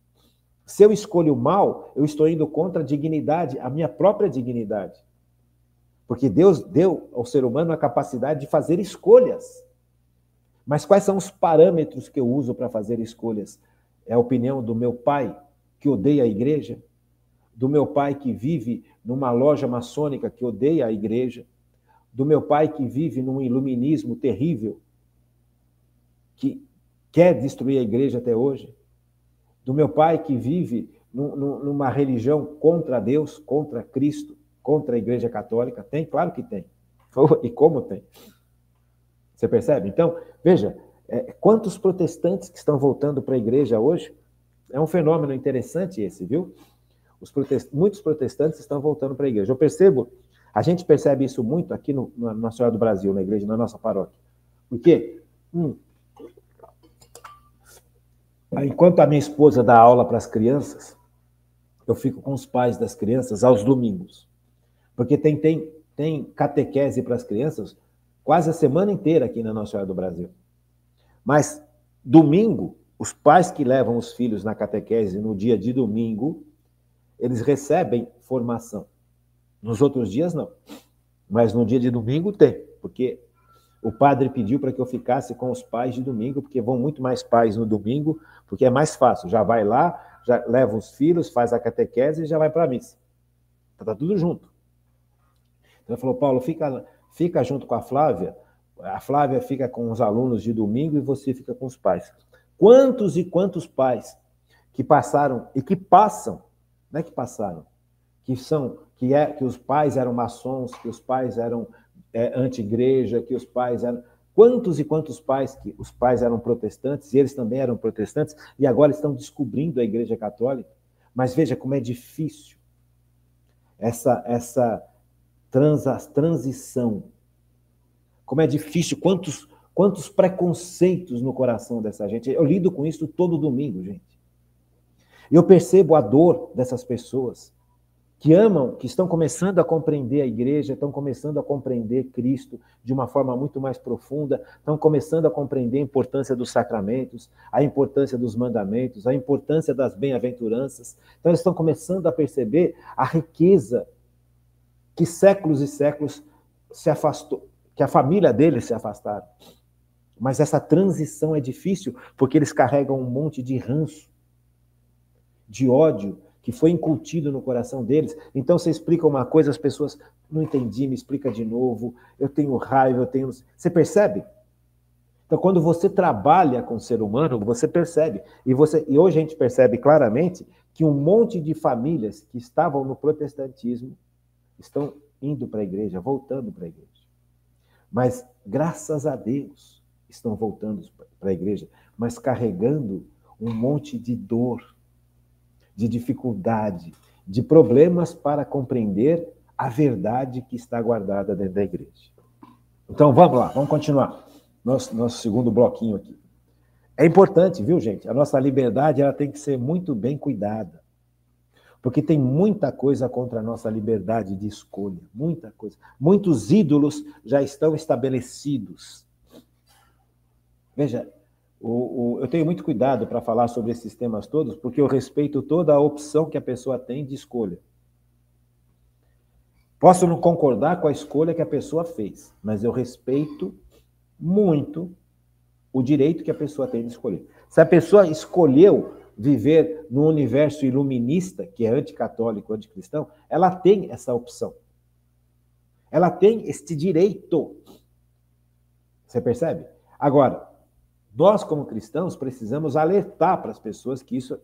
Se eu escolho o mal, eu estou indo contra a dignidade, a minha própria dignidade. Porque Deus deu ao ser humano a capacidade de fazer escolhas. Mas quais são os parâmetros que eu uso para fazer escolhas? É a opinião do meu pai, que odeia a igreja? Do meu pai que vive numa loja maçônica que odeia a igreja? Do meu pai que vive num iluminismo terrível, que quer destruir a igreja até hoje? Do meu pai que vive numa religião contra Deus, contra Cristo, contra a Igreja Católica? Tem? Claro que tem. E como tem? Você percebe? Então, veja, quantos protestantes que estão voltando para a igreja hoje? É um fenômeno interessante esse, viu? Muitos protestantes estão voltando para a igreja. A gente percebe isso muito aqui na Nossa Senhora do Brasil, na igreja, na nossa paróquia. Por quê? Enquanto a minha esposa dá aula para as crianças, eu fico com os pais das crianças aos domingos. Porque tem catequese para as crianças quase a semana inteira aqui na Nossa Senhora do Brasil. Mas, domingo, os pais que levam os filhos na catequese no dia de domingo, eles recebem formação. Nos outros dias, não. Mas no dia de domingo tem, porque o padre pediu para que eu ficasse com os pais de domingo, porque vão muito mais pais no domingo, porque é mais fácil. Já vai lá, já leva os filhos, faz a catequese e já vai para a missa. Está tudo junto. Então ele falou, Paulo, fica junto com a Flávia fica com os alunos de domingo e você fica com os pais. Quantos e quantos pais que passaram e que passam, não é que passaram, que os pais eram maçons, que os pais eram anti-igreja, que os pais eram... Quantos e quantos pais que os pais eram protestantes, e eles também eram protestantes, e agora estão descobrindo a Igreja Católica. Mas veja como é difícil essa transição. Como é difícil, quantos preconceitos no coração dessa gente. Eu lido com isso todo domingo, gente. Eu percebo a dor dessas pessoas que amam, que estão começando a compreender a igreja, estão começando a compreender Cristo de uma forma muito mais profunda, estão começando a compreender a importância dos sacramentos, a importância dos mandamentos, a importância das bem-aventuranças. Então, eles estão começando a perceber a riqueza que séculos e séculos se afastou, que a família deles se afastaram. Mas essa transição é difícil, porque eles carregam um monte de ranço, de ódio, que foi incutido no coração deles. Então, você explica uma coisa, as pessoas, não entendi, me explica de novo, eu tenho raiva, eu tenho... Você percebe? Então, quando você trabalha com o ser humano, você percebe. E hoje a gente percebe claramente que um monte de famílias que estavam no protestantismo estão indo para a igreja, voltando para a igreja. Mas, graças a Deus, estão voltando para a igreja, mas carregando um monte de dor, de dificuldade, de problemas para compreender a verdade que está guardada dentro da igreja. Então, vamos lá, vamos continuar. Nosso segundo bloquinho aqui. É importante, viu, gente? A nossa liberdade ela tem que ser muito bem cuidada. Porque tem muita coisa contra a nossa liberdade de escolha. Muita coisa. Muitos ídolos já estão estabelecidos. Veja, eu tenho muito cuidado para falar sobre esses temas todos, porque eu respeito toda a opção que a pessoa tem de escolha. Posso não concordar com a escolha que a pessoa fez, mas eu respeito muito o direito que a pessoa tem de escolher. Se a pessoa escolheu viver num universo iluminista, que é anticatólico, anticristão, ela tem essa opção. Ela tem este direito. Você percebe? Agora, nós como cristãos precisamos alertar para as pessoas que isso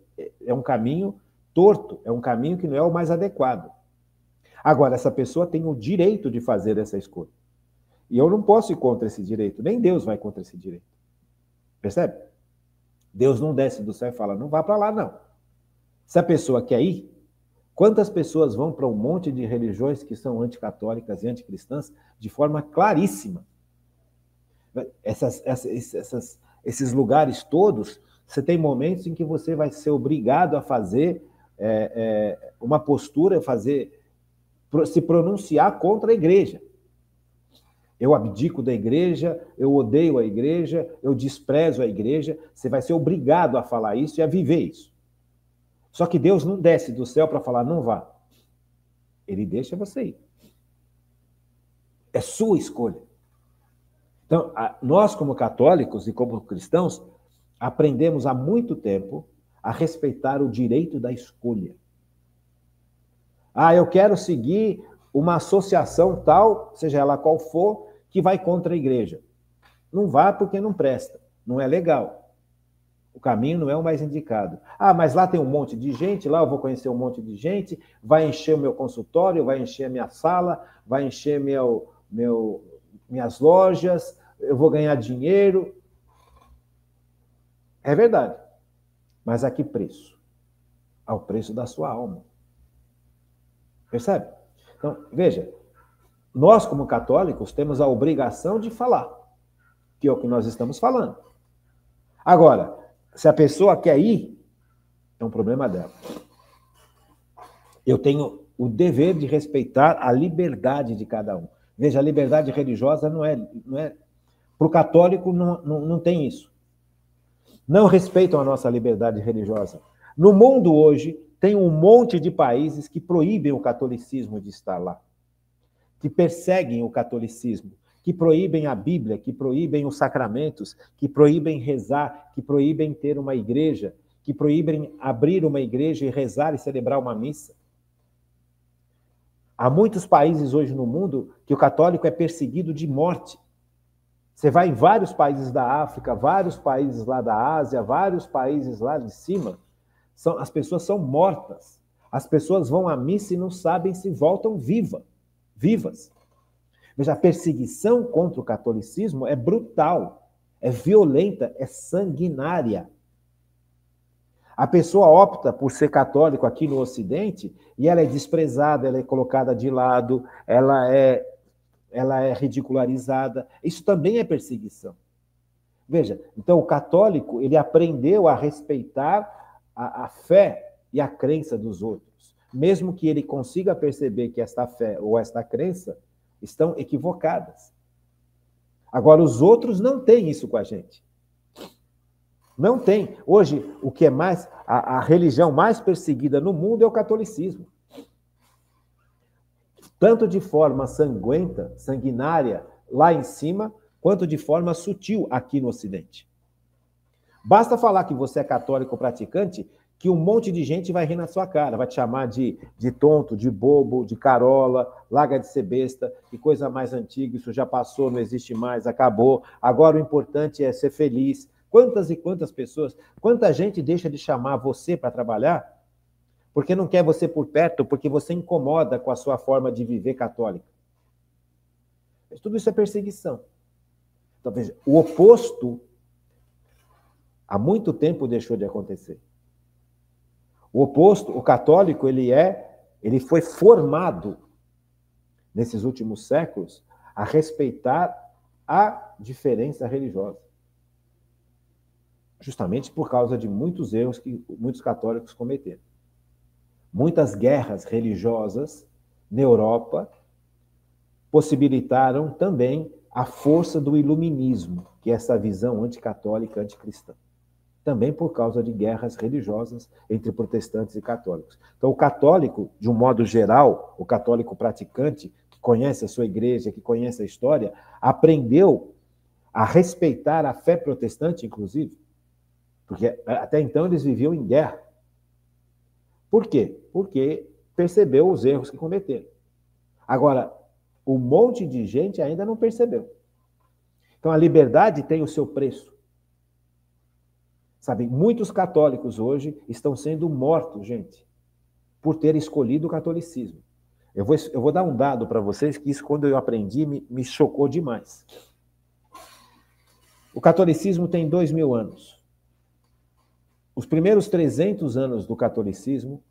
é um caminho torto, é um caminho que não é o mais adequado. Agora, essa pessoa tem o direito de fazer essa escolha. E eu não posso ir contra esse direito, nem Deus vai contra esse direito. Percebe? Deus não desce do céu e fala, não vá para lá, não. Se a pessoa quer ir, quantas pessoas vão para um monte de religiões que são anticatólicas e anticristãs de forma claríssima? Esses lugares todos, você tem momentos em que você vai ser obrigado a fazer uma postura, se pronunciar contra a igreja. Eu abdico da igreja, eu odeio a igreja, eu desprezo a igreja. Você vai ser obrigado a falar isso e a viver isso. Só que Deus não desce do céu para falar, não vá. Ele deixa você ir. É sua escolha. Então, nós como católicos e como cristãos, aprendemos há muito tempo a respeitar o direito da escolha. Eu quero seguir uma associação tal, seja ela qual for, que vai contra a igreja. Não vá porque não presta, não é legal. O caminho não é o mais indicado. Mas lá tem um monte de gente, lá eu vou conhecer um monte de gente, vai encher o meu consultório, vai encher a minha sala, vai encher minhas lojas, eu vou ganhar dinheiro. É verdade. Mas a que preço? Ao preço da sua alma. Percebe? Então, veja, nós, como católicos, temos a obrigação de falar, que é o que nós estamos falando. Agora, se a pessoa quer ir, é um problema dela. Eu tenho o dever de respeitar a liberdade de cada um. Veja, a liberdade religiosa não é para o católico não tem isso. Não respeitam a nossa liberdade religiosa. No mundo hoje, tem um monte de países que proíbem o catolicismo de estar lá, que perseguem o catolicismo, que proíbem a Bíblia, que proíbem os sacramentos, que proíbem rezar, que proíbem ter uma igreja, que proíbem abrir uma igreja e rezar e celebrar uma missa. Há muitos países hoje no mundo que o católico é perseguido de morte. Você vai em vários países da África, vários países lá da Ásia, vários países lá de cima, as pessoas são mortas. As pessoas vão à missa e não sabem se voltam vivas. Veja, a perseguição contra o catolicismo é brutal, é violenta, é sanguinária. A pessoa opta por ser católico aqui no Ocidente e ela é desprezada, ela é colocada de lado, ela é ridicularizada. Isso também é perseguição. Veja, então o católico, ele aprendeu a respeitar a fé e a crença dos outros, mesmo que ele consiga perceber que esta fé ou esta crença estão equivocadas. Agora, os outros não têm isso com a gente. Não tem. Hoje, o que é mais, a religião mais perseguida no mundo é o catolicismo. Tanto de forma sanguenta, sanguinária, lá em cima, quanto de forma sutil aqui no Ocidente. Basta falar que você é católico praticante, que um monte de gente vai rir na sua cara, vai te chamar de tonto, de bobo, de carola, larga de ser besta, que coisa mais antiga, isso já passou, não existe mais, acabou, agora o importante é ser feliz. Quantas e quantas pessoas, quanta gente deixa de chamar você para trabalhar porque não quer você por perto, porque você incomoda com a sua forma de viver católica. Mas tudo isso é perseguição. Então, veja, o oposto há muito tempo deixou de acontecer. O oposto, o católico, ele foi formado nesses últimos séculos a respeitar a diferença religiosa. Justamente por causa de muitos erros que muitos católicos cometeram. Muitas guerras religiosas na Europa possibilitaram também a força do iluminismo, que é essa visão anticatólica, anticristã. Também por causa de guerras religiosas entre protestantes e católicos. Então, o católico, de um modo geral, o católico praticante, que conhece a sua igreja, que conhece a história, aprendeu a respeitar a fé protestante, inclusive, porque até então eles viviam em guerra. Por quê? Porque percebeu os erros que cometeram. Agora, Um monte de gente ainda não percebeu. Então, a liberdade tem o seu preço. Sabe, muitos católicos hoje estão sendo mortos, gente, por ter escolhido o catolicismo. Eu vou dar um dado para vocês, que isso, quando eu aprendi, me chocou demais. O catolicismo tem 2000 anos. Os primeiros 300 anos do catolicismo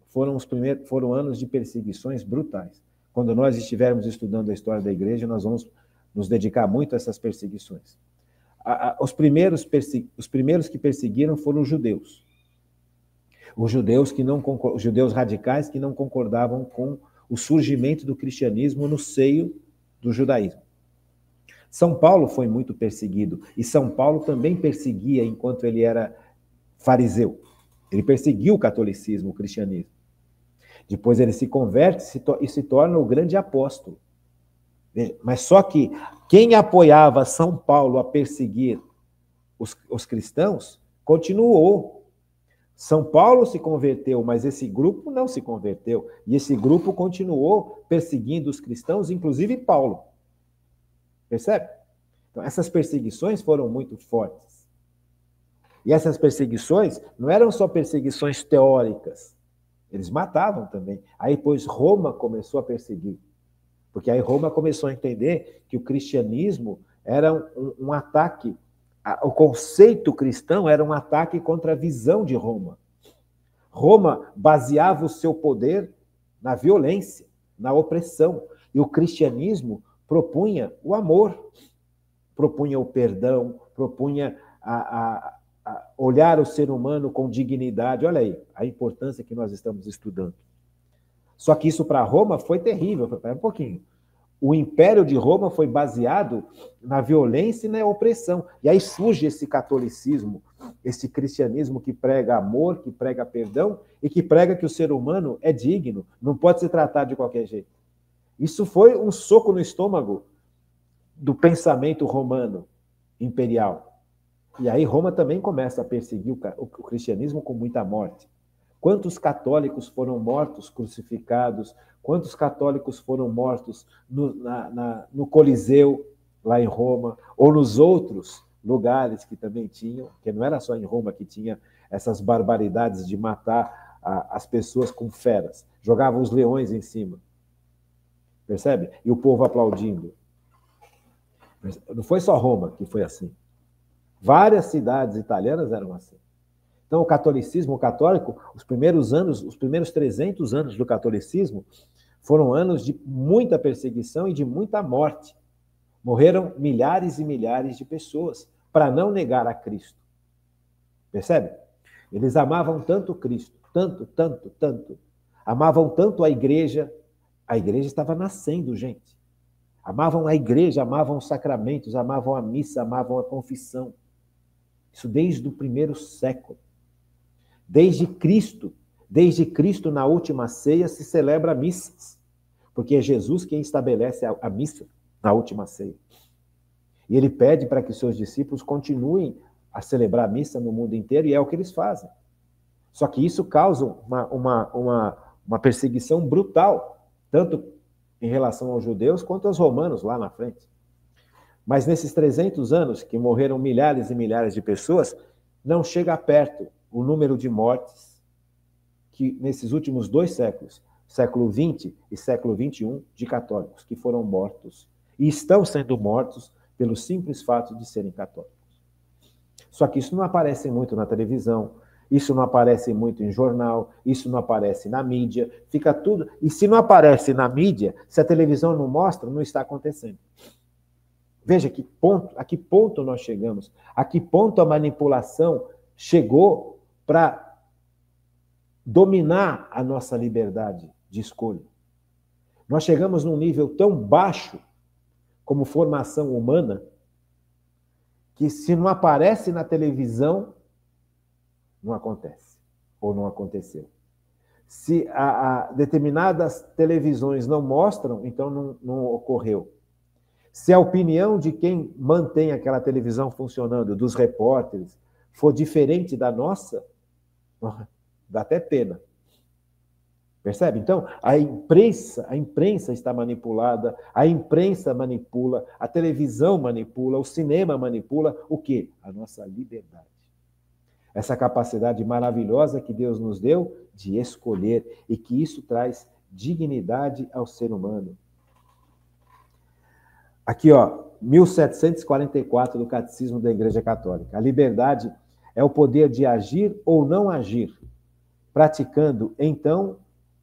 foram anos de perseguições brutais. Quando nós estivermos estudando a história da igreja, nós vamos nos dedicar muito a essas perseguições. Os primeiros que perseguiram foram os judeus. Os judeus radicais que não concordavam com o surgimento do cristianismo no seio do judaísmo. São Paulo foi muito perseguido, e São Paulo também perseguia enquanto ele era fariseu. Ele perseguiu o catolicismo, o cristianismo. Depois ele se converte e se torna o grande apóstolo. Mas só que quem apoiava São Paulo a perseguir os cristãos continuou. São Paulo se converteu, mas esse grupo não se converteu. E esse grupo continuou perseguindo os cristãos, inclusive Paulo. Percebe? Então, essas perseguições foram muito fortes. E essas perseguições não eram só perseguições teóricas. Eles matavam também. Aí, pois, Roma começou a perseguir. Porque aí Roma começou a entender que o cristianismo era um ataque, o conceito cristão era um ataque contra a visão de Roma. Roma baseava o seu poder na violência, na opressão. E o cristianismo propunha o amor, propunha o perdão, propunha a olhar o ser humano com dignidade. Olha aí a importância que nós estamos estudando. Só que isso para Roma foi terrível. Espera um pouquinho. O Império de Roma foi baseado na violência e na opressão. E aí surge esse catolicismo, esse cristianismo que prega amor, que prega perdão e que prega que o ser humano é digno, não pode ser tratado de qualquer jeito. Isso foi um soco no estômago do pensamento romano imperial. E aí Roma também começa a perseguir o cristianismo com muita morte. Quantos católicos foram mortos, crucificados? Quantos católicos foram mortos no Coliseu, lá em Roma, ou nos outros lugares que também tinham, que não era só em Roma que tinha essas barbaridades de matar as pessoas com feras. Jogavam os leões em cima. Percebe? E o povo aplaudindo. Não foi só Roma que foi assim. Várias cidades italianas eram assim. Então, o catolicismo, o católico, os primeiros 300 anos do catolicismo, foram anos de muita perseguição e de muita morte. Morreram milhares e milhares de pessoas para não negar a Cristo. Percebe? Eles amavam tanto Cristo, tanto, tanto, tanto. Amavam tanto a igreja estava nascendo, gente. Amavam a igreja, amavam os sacramentos, amavam a missa, amavam a confissão. Isso desde o primeiro século. Desde Cristo na última ceia se celebra missas, porque é Jesus quem estabelece a missa na última ceia. E ele pede para que os seus discípulos continuem a celebrar a missa no mundo inteiro, e é o que eles fazem. Só que isso causa uma perseguição brutal, tanto em relação aos judeus quanto aos romanos lá na frente. Mas nesses 300 anos, que morreram milhares e milhares de pessoas, não chega perto o número de mortes que nesses últimos 2 séculos, século XX e século XXI, de católicos que foram mortos e estão sendo mortos pelo simples fato de serem católicos. Só que isso não aparece muito na televisão, isso não aparece muito em jornal, isso não aparece na mídia, fica tudo... E se não aparece na mídia, se a televisão não mostra, não está acontecendo. Veja a que ponto nós chegamos, a que ponto a manipulação chegou para dominar a nossa liberdade de escolha. Nós chegamos num nível tão baixo como formação humana que se não aparece na televisão, não acontece, ou não aconteceu. Se determinadas televisões não mostram, então não ocorreu. Se a opinião de quem mantém aquela televisão funcionando, dos repórteres, for diferente da nossa, dá até pena. Percebe? Então, a imprensa está manipulada, a imprensa manipula, a televisão manipula, o cinema manipula o quê? A nossa liberdade. Essa capacidade maravilhosa que Deus nos deu de escolher e que isso traz dignidade ao ser humano. Aqui, ó, 1744 do Catecismo da Igreja Católica. A liberdade é o poder de agir ou não agir, praticando, então,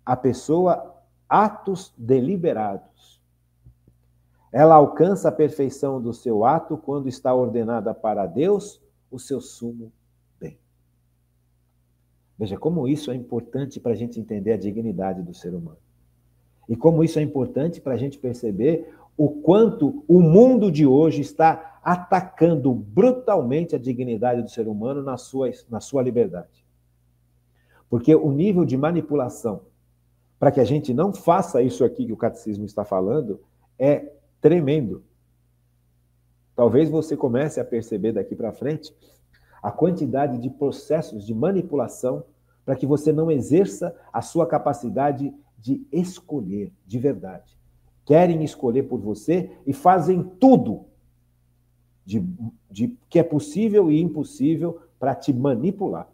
a pessoa atos deliberados. Ela alcança a perfeição do seu ato quando está ordenada para Deus o seu sumo bem. Veja como isso é importante para a gente entender a dignidade do ser humano. E como isso é importante para a gente perceber o quanto o mundo de hoje está atacando brutalmente a dignidade do ser humano na sua liberdade. Porque o nível de manipulação para que a gente não faça isso aqui que o catecismo está falando, é tremendo. Talvez você comece a perceber daqui para frente a quantidade de processos de manipulação para que você não exerça a sua capacidade de escolher de verdade. Querem escolher por você e fazem tudo de que é possível e impossível para te manipular.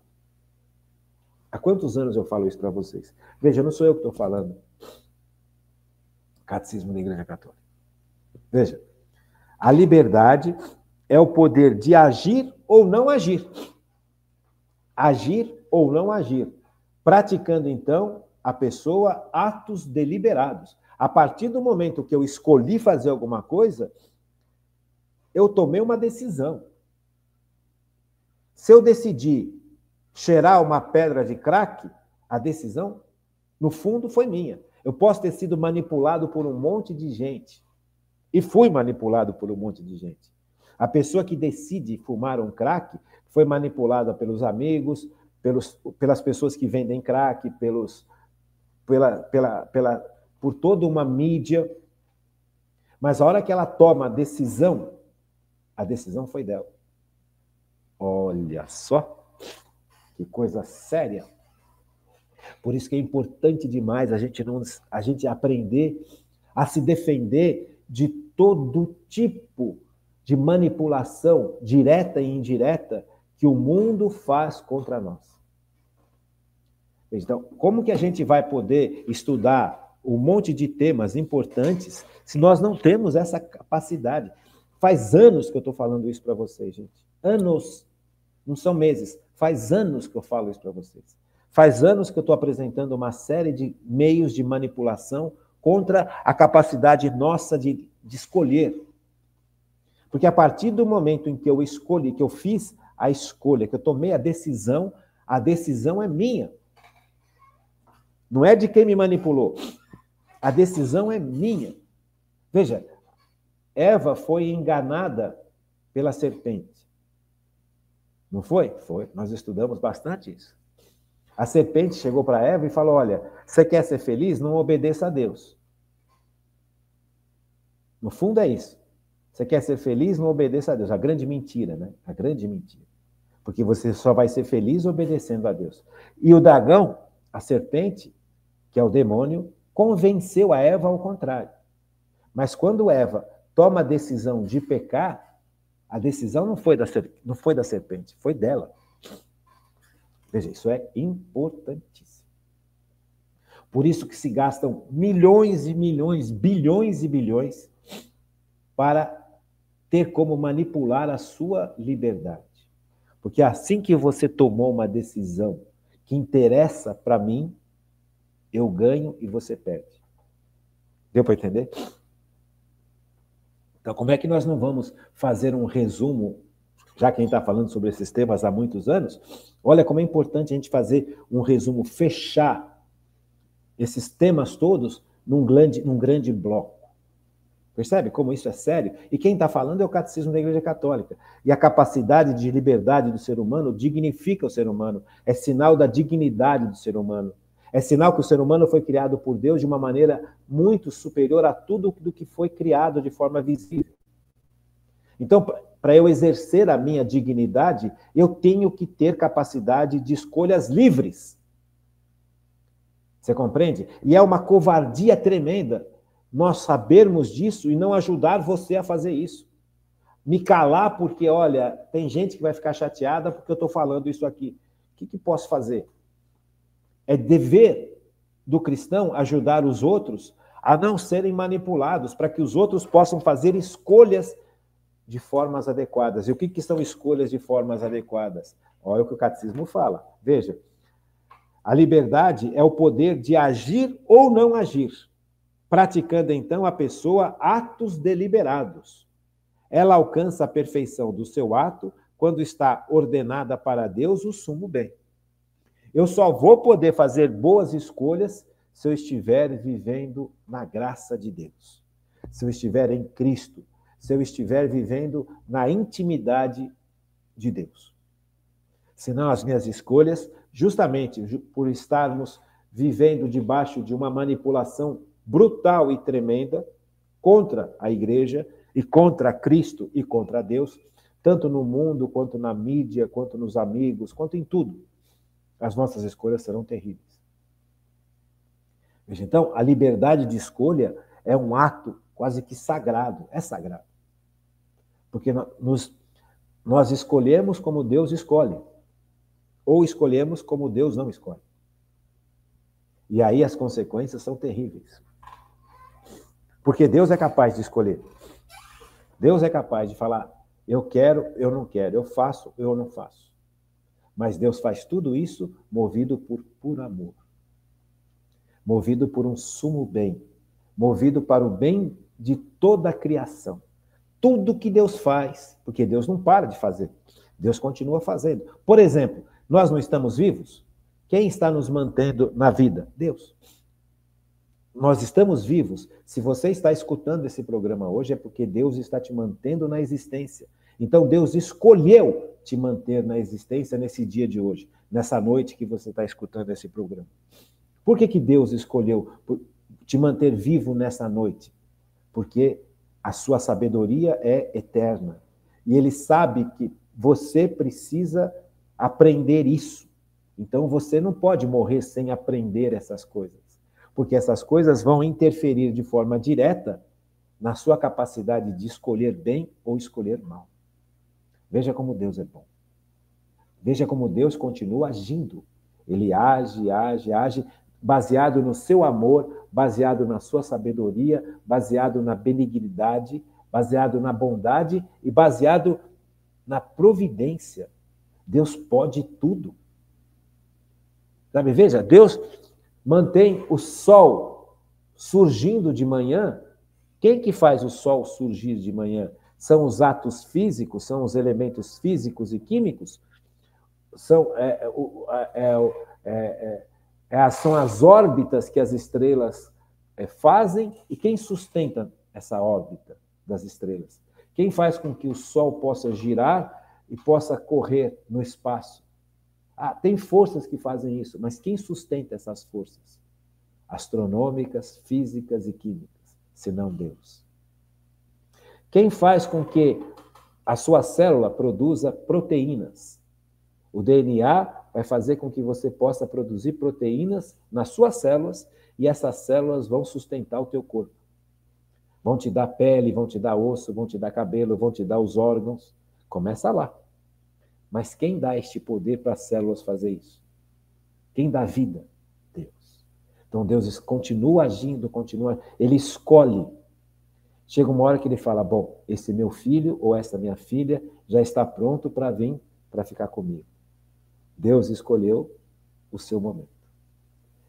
Há quantos anos eu falo isso para vocês? Veja, não sou eu que estou falando. Catecismo da Igreja Católica. Veja, a liberdade é o poder de agir ou não agir. Agir ou não agir. Praticando, então, a pessoa atos deliberados. A partir do momento que eu escolhi fazer alguma coisa, eu tomei uma decisão. Se eu decidir cheirar uma pedra de crack, a decisão, no fundo, foi minha. Eu posso ter sido manipulado por um monte de gente. E fui manipulado por um monte de gente. A pessoa que decide fumar um crack foi manipulada pelos amigos, pelas pessoas que vendem crack, por toda uma mídia. Mas a hora que ela toma a decisão foi dela. Olha só. Que coisa séria. Por isso que é importante demais a gente aprender a se defender de todo tipo de manipulação direta e indireta que o mundo faz contra nós. Então, como que a gente vai poder estudar um monte de temas importantes se nós não temos essa capacidade? Faz anos que eu estou falando isso para vocês, gente. Anos. Não são meses. Faz anos que eu falo isso para vocês. Faz anos que eu estou apresentando uma série de meios de manipulação contra a capacidade nossa de escolher. Porque a partir do momento em que eu escolhi, que eu fiz a escolha, que eu tomei a decisão é minha. Não é de quem me manipulou. A decisão é minha. Veja, Eva foi enganada pela serpente. Não foi? Foi. Nós estudamos bastante isso. A serpente chegou para Eva e falou, olha, você quer ser feliz? Não obedeça a Deus. No fundo é isso. Você quer ser feliz? Não obedeça a Deus. A grande mentira, né? A grande mentira. Porque você só vai ser feliz obedecendo a Deus. E o dragão, a serpente, que é o demônio, convenceu a Eva ao contrário. Mas quando Eva toma a decisão de pecar, a decisão não foi da serpente, foi dela. Veja, isso é importantíssimo. Por isso que se gastam milhões e milhões, bilhões e bilhões para ter como manipular a sua liberdade. Porque assim que você tomou uma decisão que interessa para mim, eu ganho e você perde. Deu para entender? Então, como é que nós não vamos fazer um resumo, já que a gente está falando sobre esses temas há muitos anos? Olha como é importante a gente fazer um resumo, fechar esses temas todos num grande bloco. Percebe como isso é sério? E quem está falando é o Catecismo da Igreja Católica. E a capacidade de liberdade do ser humano dignifica o ser humano. É sinal da dignidade do ser humano. É sinal que o ser humano foi criado por Deus de uma maneira muito superior a tudo do que foi criado de forma visível. Então, para eu exercer a minha dignidade, eu tenho que ter capacidade de escolhas livres. Você compreende? E é uma covardia tremenda nós sabermos disso e não ajudar você a fazer isso. Me calar porque, olha, tem gente que vai ficar chateada porque eu estou falando isso aqui. O que posso fazer? É dever do cristão ajudar os outros a não serem manipulados, para que os outros possam fazer escolhas de formas adequadas. E o que são escolhas de formas adequadas? Olha o que o catecismo fala. Veja, a liberdade é o poder de agir ou não agir, praticando então a pessoa atos deliberados. Ela alcança a perfeição do seu ato quando está ordenada para Deus o sumo bem. Eu só vou poder fazer boas escolhas se eu estiver vivendo na graça de Deus, se eu estiver em Cristo, se eu estiver vivendo na intimidade de Deus. Senão as minhas escolhas, justamente por estarmos vivendo debaixo de uma manipulação brutal e tremenda contra a igreja e contra Cristo e contra Deus, tanto no mundo, quanto na mídia, quanto nos amigos, quanto em tudo, as nossas escolhas serão terríveis. Veja, então, a liberdade de escolha é um ato quase que sagrado, é sagrado. Porque nós escolhemos como Deus escolhe, ou escolhemos como Deus não escolhe. E aí as consequências são terríveis. Porque Deus é capaz de escolher. Deus é capaz de falar, eu quero, eu não quero, eu faço, eu não faço. Mas Deus faz tudo isso movido por amor. Movido por um sumo bem. Movido para o bem de toda a criação. Tudo que Deus faz, porque Deus não para de fazer. Deus continua fazendo. Por exemplo, nós não estamos vivos? Quem está nos mantendo na vida? Deus. Nós estamos vivos. Se você está escutando esse programa hoje, é porque Deus está te mantendo na existência. Então, Deus escolheu te manter na existência nesse dia de hoje, nessa noite que você está escutando esse programa. Por que Deus escolheu te manter vivo nessa noite? Porque a sua sabedoria é eterna. E Ele sabe que você precisa aprender isso. Então, você não pode morrer sem aprender essas coisas. Porque essas coisas vão interferir de forma direta na sua capacidade de escolher bem ou escolher mal. Veja como Deus é bom. Veja como Deus continua agindo. Ele age, age, age, baseado no seu amor, baseado na sua sabedoria, baseado na benignidade, baseado na bondade e baseado na providência. Deus pode tudo. Sabe, veja, Deus mantém o sol surgindo de manhã. Quem que faz o sol surgir de manhã? São os atos físicos, são os elementos físicos e químicos? São as órbitas que as estrelas fazem? E quem sustenta essa órbita das estrelas? Quem faz com que o sol possa girar e possa correr no espaço? Tem forças que fazem isso, mas quem sustenta essas forças? Astronômicas, físicas e químicas, senão Deus. Quem faz com que a sua célula produza proteínas? O DNA vai fazer com que você possa produzir proteínas nas suas células e essas células vão sustentar o teu corpo. Vão te dar pele, vão te dar osso, vão te dar cabelo, vão te dar os órgãos. Começa lá. Mas quem dá este poder para as células fazer isso? Quem dá vida? Deus. Então Deus continua agindo, continua. Ele escolhe. Chega uma hora que ele fala, bom, esse meu filho ou essa minha filha já está pronto para vir, para ficar comigo. Deus escolheu o seu momento.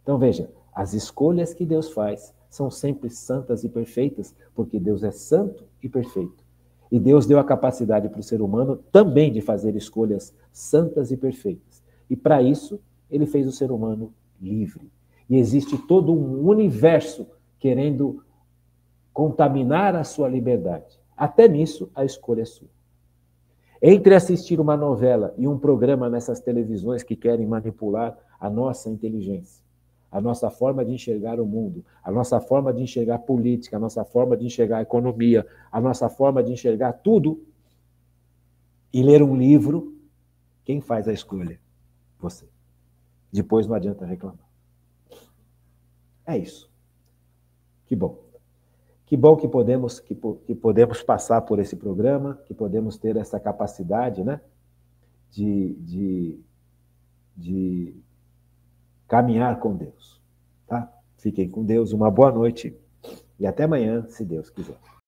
Então veja, as escolhas que Deus faz são sempre santas e perfeitas, porque Deus é santo e perfeito. E Deus deu a capacidade para o ser humano também de fazer escolhas santas e perfeitas. E para isso, ele fez o ser humano livre. E existe todo um universo querendo contaminar a sua liberdade. Até nisso, a escolha é sua. Entre assistir uma novela e um programa nessas televisões que querem manipular a nossa inteligência, a nossa forma de enxergar o mundo, a nossa forma de enxergar a política, a nossa forma de enxergar a economia, a nossa forma de enxergar tudo, e ler um livro, quem faz a escolha? Você. Depois não adianta reclamar. É isso. Que bom. Que bom que podemos passar por esse programa, que podemos ter essa capacidade, né, de caminhar com Deus. Tá? Fiquem com Deus, uma boa noite e até amanhã, se Deus quiser.